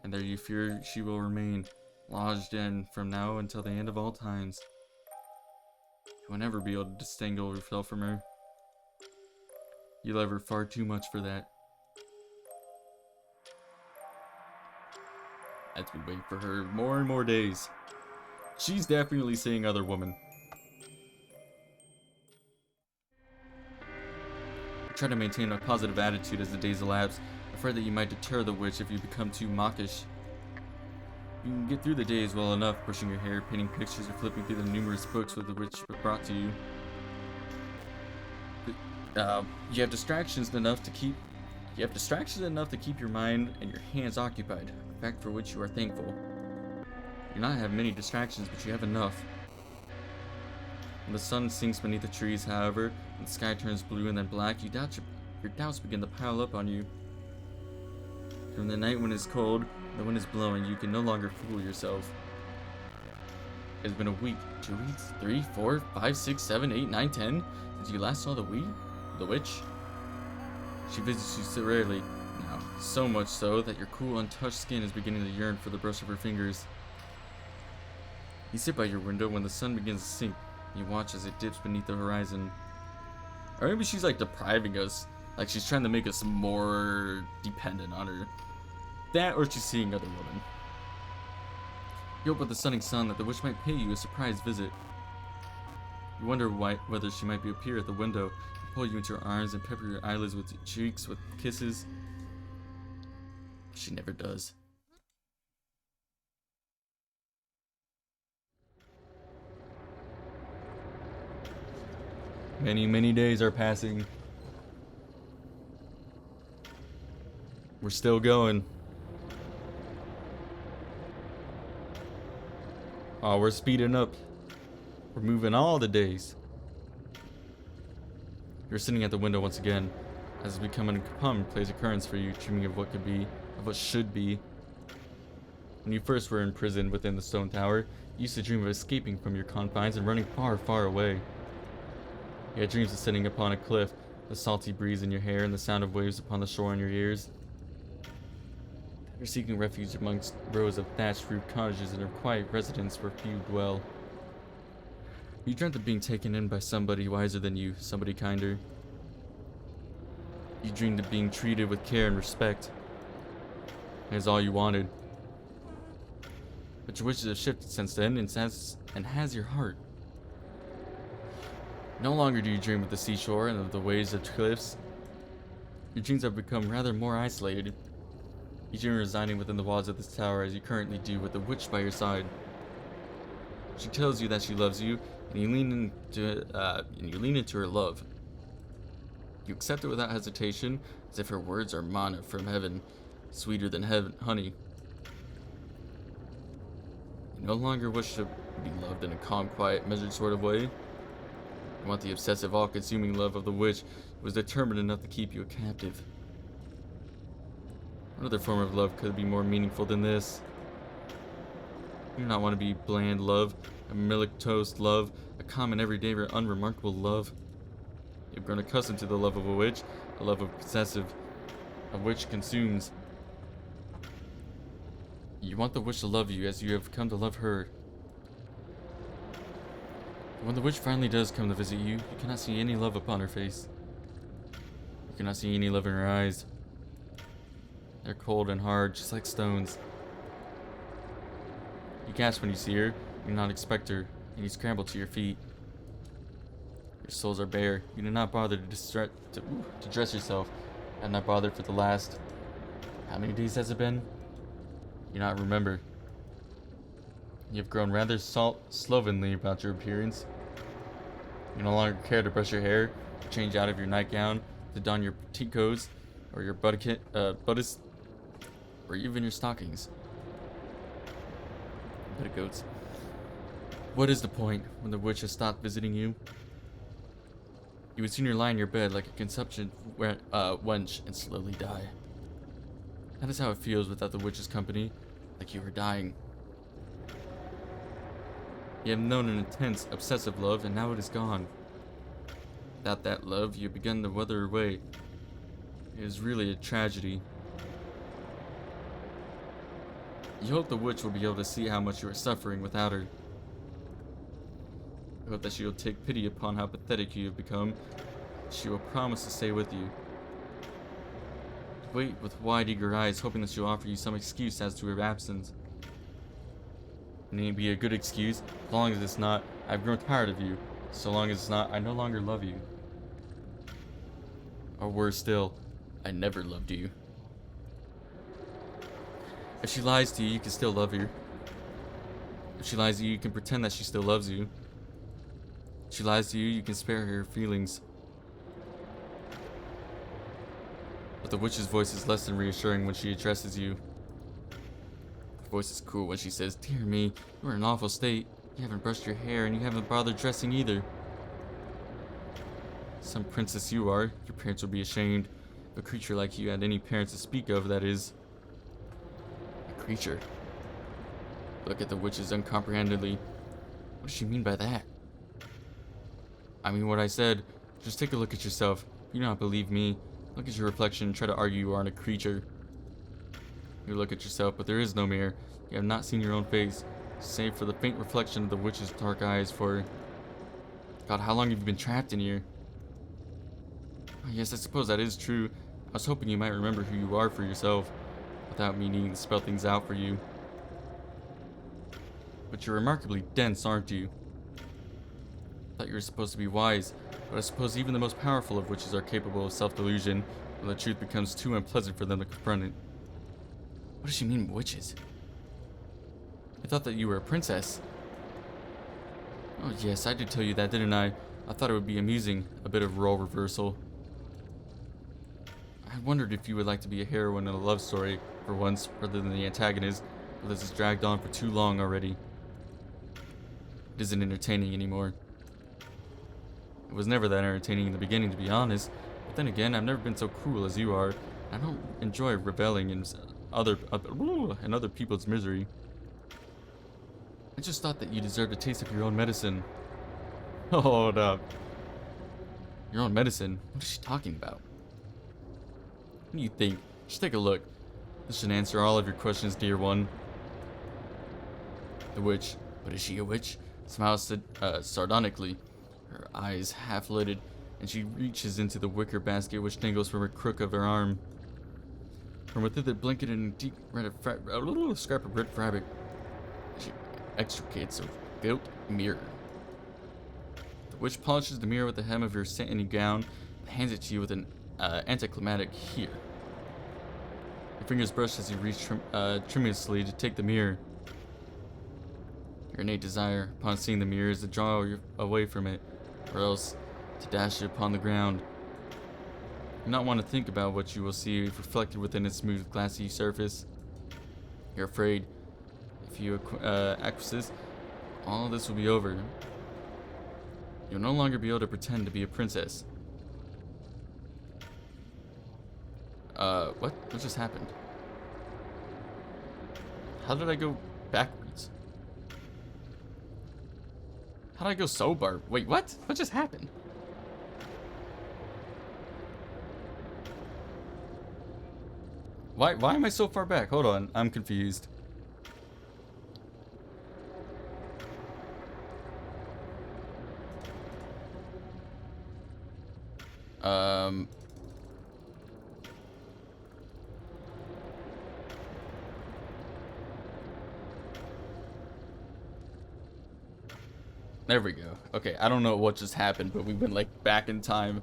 and there you fear she will remain, lodged in from now until the end of all times. You will never be able to disentangle yourself from her. You love her far too much for that. As we wait for her more and more days. She's definitely seeing other women. Try to maintain a positive attitude as the days elapse, afraid that you might deter the witch if you become too mawkish. You can get through the days well enough, brushing your hair, painting pictures, or flipping through the numerous books with the witch brought to you. You have distractions enough to keep your mind and your hands occupied, a fact for which you are thankful. You do not have many distractions, but you have enough. When the sun sinks beneath the trees, however, and the sky turns blue and then black, your doubts begin to pile up on you. During the night when it's cold, the wind is blowing, you can no longer fool yourself. It's been a week, 2 weeks, 3, 4, 5, 6, 7, 8, 9, 10, since you last saw the witch. She visits you so rarely now, so much so that your cool, untouched skin is beginning to yearn for the brush of her fingers. You sit by your window when the sun begins to sink. You watch as it dips beneath the horizon. Or maybe she's like depriving us. Like she's trying to make us more dependent on her. That or she's seeing other women. You hope with the setting sun that the witch might pay you a surprise visit. You wonder whether she might appear at the window and pull you into her arms and pepper your eyelids with your cheeks with kisses. She never does. Many, many days are passing. We're still going. Oh, we're speeding up. We're moving all the days. You're sitting at the window once again, as it's becoming a commonplace occurrence for you, dreaming of what could be, of what should be. When you first were imprisoned within the stone tower, you used to dream of escaping from your confines and running far, far away. You had dreams of sitting upon a cliff, the salty breeze in your hair and the sound of waves upon the shore in your ears. You're seeking refuge amongst rows of thatched roof cottages and a quiet residence where few dwell. You dreamt of being taken in by somebody wiser than you, somebody kinder. You dreamed of being treated with care and respect. That is all you wanted. But your wishes have shifted since then and has your heart. No longer do you dream of the seashore and of the waves of cliffs. Your dreams have become rather more isolated. You dream residing within the walls of this tower as you currently do with the witch by your side. She tells you that she loves you, and you lean into her love. You accept it without hesitation, as if her words are manna from heaven, sweeter than honey. You no longer wish to be loved in a calm, quiet, measured sort of way. You want the obsessive, all-consuming love of the witch who was determined enough to keep you a captive. What other form of love could be more meaningful than this? You do not want to be bland love, a milquetoast love, a common, everyday, unremarkable love. You've grown accustomed to the love of a witch, a love of possessive, a witch consumes. You want the witch to love you as you have come to love her. When the witch finally does come to visit you, you cannot see any love upon her face. You cannot see any love in her eyes. They're cold and hard, just like stones. You gasp when you see her, you do not expect her, and you scramble to your feet. Your soles are bare. You do not bother to dress yourself. I have not bothered for the last... How many days has it been? You do not remember. You have grown rather slovenly about your appearance. You no longer care to brush your hair, to change out of your nightgown, to don your petticoats, or your bodice, or even your stockings. Petticoats. What is the point when the witch has stopped visiting you? You would sooner lie in your bed like a consumption wench and slowly die. That is how it feels without the witch's company, like you are dying. You have known an intense, obsessive love, and now it is gone. Without that love, you have begun to wither away. It is really a tragedy. You hope the witch will be able to see how much you are suffering without her. You hope that she will take pity upon how pathetic you have become. She will promise to stay with you. Wait with wide, eager eyes, hoping that she will offer you some excuse as to her absence. It may be a good excuse, as long as it's not, I've grown tired of you. So long as it's not, I no longer love you. Or worse still, I never loved you. If she lies to you, you can still love her. If she lies to you, you can pretend that she still loves you. If she lies to you, you can spare her feelings. But the witch's voice is less than reassuring when she addresses you. Her voice is cool when she says, "Dear me, you are in an awful state. You haven't brushed your hair and you haven't bothered dressing either. Some princess you are. Your parents would be ashamed. A creature like you had any parents to speak of, that is." A creature? Look at the witches uncomprehendingly. What does she mean by that? I mean what I said. Just take a look at yourself. You do not believe me. Look at your reflection and try to argue you aren't a creature. You look at yourself, but there is no mirror. You have not seen your own face, save for the faint reflection of the witch's dark eyes for... God, how long have you been trapped in here? Oh, yes, I suppose that is true. I was hoping you might remember who you are for yourself, without me needing to spell things out for you. But you're remarkably dense, aren't you? I thought you were supposed to be wise, but I suppose even the most powerful of witches are capable of self-delusion when the truth becomes too unpleasant for them to confront it. What does she mean, witches? I thought that you were a princess. Oh yes, I did tell you that, didn't I? I thought it would be amusing, a bit of role reversal. I wondered if you would like to be a heroine in a love story, for once, rather than the antagonist, but this has dragged on for too long already. It isn't entertaining anymore. It was never that entertaining in the beginning, to be honest, but then again, I've never been so cruel as you are. I don't enjoy reveling in other people's misery. I just thought that you deserved a taste of your own medicine. Hold up. Your own medicine? What is she talking about? What do you think? Just take a look. This should answer all of your questions, dear one. The witch, but is she a witch? Smiles sardonically, her eyes half-lidded, and she reaches into the wicker basket which dangles from her crook of her arm. From within the blanket and deep red scrap of red fabric, she extricates a gilt mirror. The witch polishes the mirror with the hem of her satiny gown and hands it to you with an anticlimactic "here." Your fingers brush as you reach tremulously to take the mirror. Your innate desire, upon seeing the mirror, is to draw you away from it, or else to dash it upon the ground. You do not want to think about what you will see reflected within its smooth, glassy surface. You're afraid, if you acquiesce, all of this will be over. You'll no longer be able to pretend to be a princess. What? What just happened? How did I go backwards? How did I go so far? Wait, what? What just happened? Why am I so far back? Hold on, I'm confused. There we go. Okay, I don't know what just happened, but we went like back in time.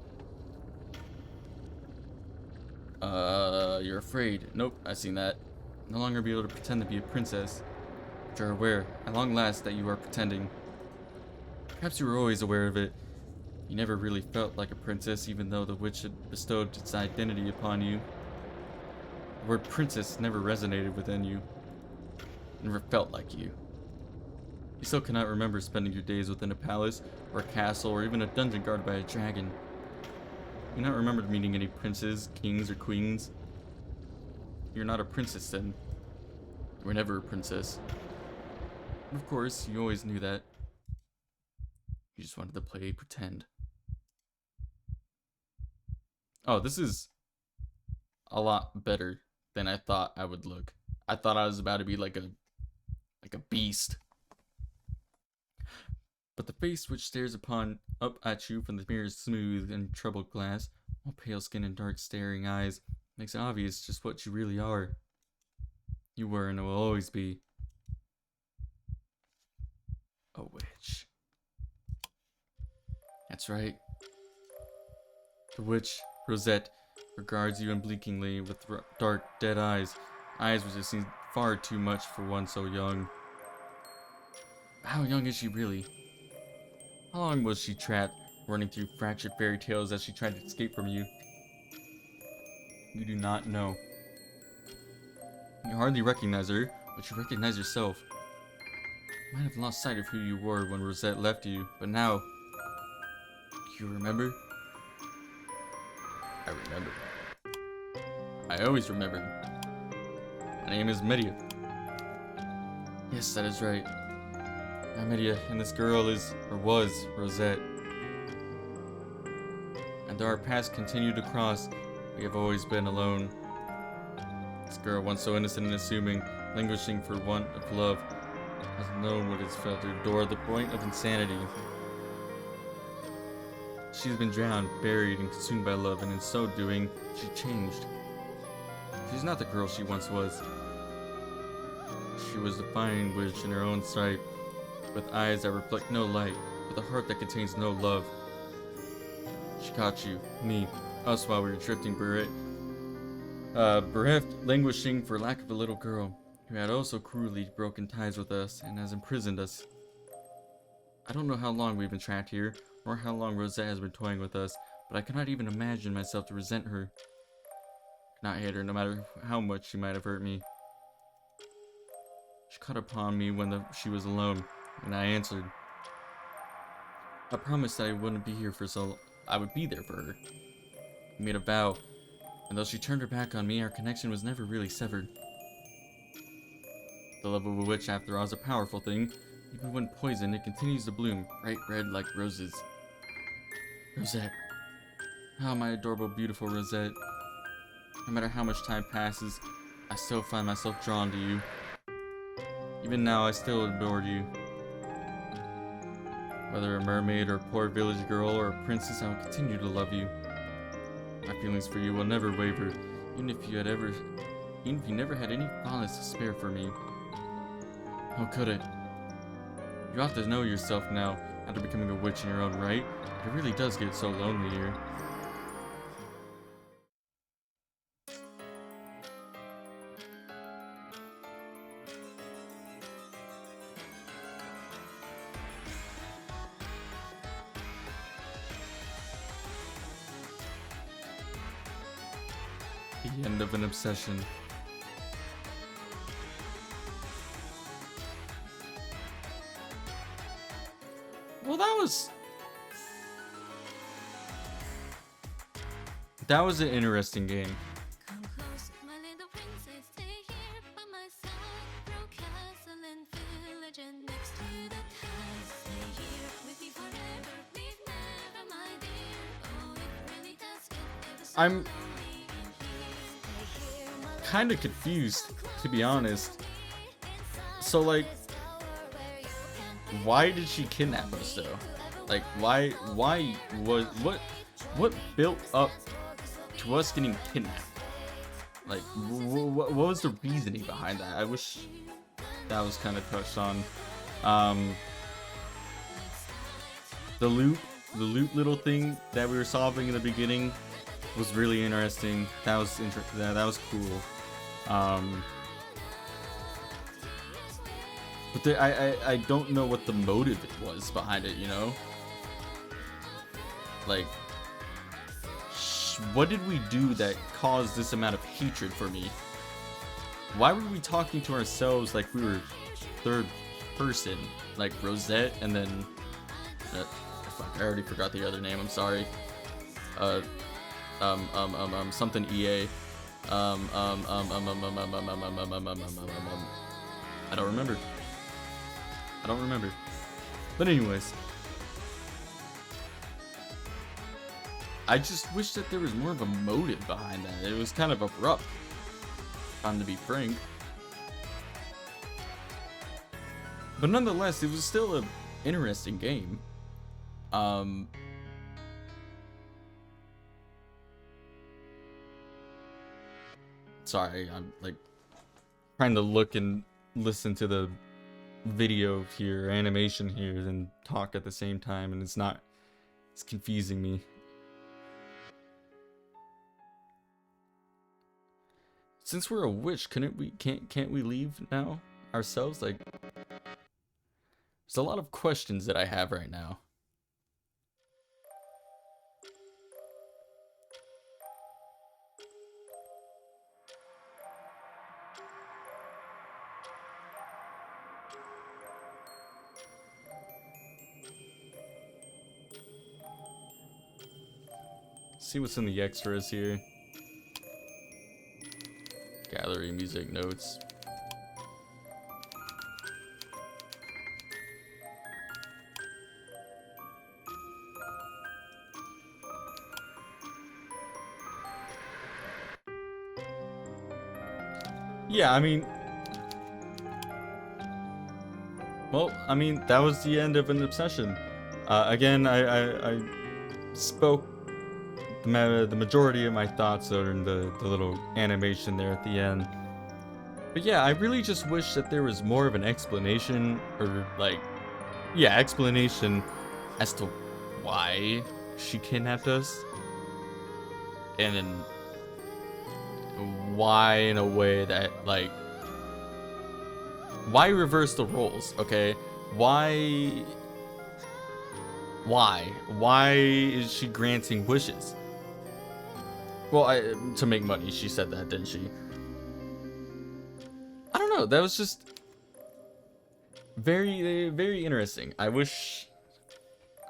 You're afraid. Nope, I seen that. No longer be able to pretend to be a princess. But you're aware, at long last, that you are pretending. Perhaps you were always aware of it. You never really felt like a princess, even though the witch had bestowed its identity upon you. The word princess never resonated within you. Never felt like you. You still cannot remember spending your days within a palace, or a castle, or even a dungeon guarded by a dragon. You do not remember meeting any princes, kings, or queens. You're not a princess then. You were never a princess. And of course, you always knew that. You just wanted to play pretend. Oh, this is a lot better than I thought I would look. I thought I was about to be like a beast. But the face which stares up at you from the mirror's smooth and troubled glass, all pale skin and dark staring eyes, makes it obvious just what you really are. You were and will always be a witch. That's right. The witch Rosette regards you unblinkingly with dark, dead eyes. Eyes which have seen far too much for one so young. How young is she really? How long was she trapped, running through fractured fairy tales as she tried to escape from you? You do not know. You hardly recognize her, but you recognize yourself. You might have lost sight of who you were when Rosette left you, but now... Do you remember? I remember. I always remember. My name is Medea. Yes, that is right. I'm Medea, and this girl is, or was, Rosette. And though our paths continue to cross, we have always been alone. This girl, once so innocent and assuming, languishing for want of love, has known what it's felt to adore the point of insanity. She's been drowned, buried, and consumed by love, and in so doing, she changed. She's not the girl she once was. She was a fine witch in her own sight, with eyes that reflect no light, with a heart that contains no love. She caught you, me, us while we were drifting bereft, languishing for lack of a little girl, who had also cruelly broken ties with us and has imprisoned us. I don't know how long we've been trapped here, or how long Rosette has been toying with us, but I cannot even imagine myself to resent her. I cannot hate her, no matter how much she might have hurt me. She called upon me when she was alone, and I answered. I promised that I wouldn't be here for I would be there for her. We made a vow, and though she turned her back on me, our connection was never really severed. The love of a witch, after all, is a powerful thing. Even when poisoned, it continues to bloom, bright red like roses. Rosette. Oh, my adorable, beautiful Rosette. No matter how much time passes, I still find myself drawn to you. Even now, I still adore you. Whether a mermaid or a poor village girl or a princess, I will continue to love you. My feelings for you will never waver, even if you never had any fondness to spare for me. How could it? You ought to know yourself now, after becoming a witch in your own right. It really does get so lonely here. The end of an obsession. Well, that was an interesting game. I'm kind of confused, to be honest. So, like, why did she kidnap us, though? Like, why was, what built up to us getting kidnapped? Like, what was the reasoning behind that? I wish that was kind of touched on. The loop little thing that we were solving in the beginning was really interesting. That was cool. But I don't know what the motive was behind it, you know? Like, what did we do that caused this amount of hatred for me? Why were we talking to ourselves like we were third person? Like Rosette and then... fuck, I already forgot the other name, I'm sorry. Something EA. I don't remember. But anyways, I just wish that there was more of a motive behind that. It was kind of abrupt, to be frank. But nonetheless, it was still an interesting game. Sorry, I'm like trying to look and listen to the video here, animation here, and talk at the same time, and it's confusing me. Since we're a witch, can't we leave now ourselves? Like, there's a lot of questions that I have right now. See what's in the extras here. Gallery, music, notes. Yeah, I mean... Well, I mean, that was the end of an obsession. Again, I spoke the majority of my thoughts during the little animation there at the end. But yeah, I really just wish that there was more of an explanation, or like, yeah, explanation as to why she kidnapped us. And then why in a way that, like, why reverse the roles, okay? Why is she granting wishes? Well, to make money, she said that, didn't she? I don't know, that was just very interesting. I wish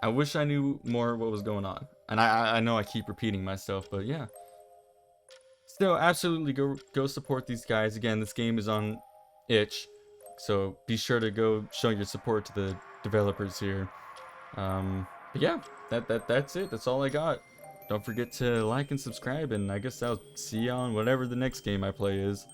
I knew more what was going on. And I know I keep repeating myself, but yeah. Still, absolutely go support these guys. Again, this game is on itch, so be sure to go show your support to the developers here. But yeah, that's it. That's all I got. Don't forget to like and subscribe, and I guess I'll see you on whatever the next game I play is.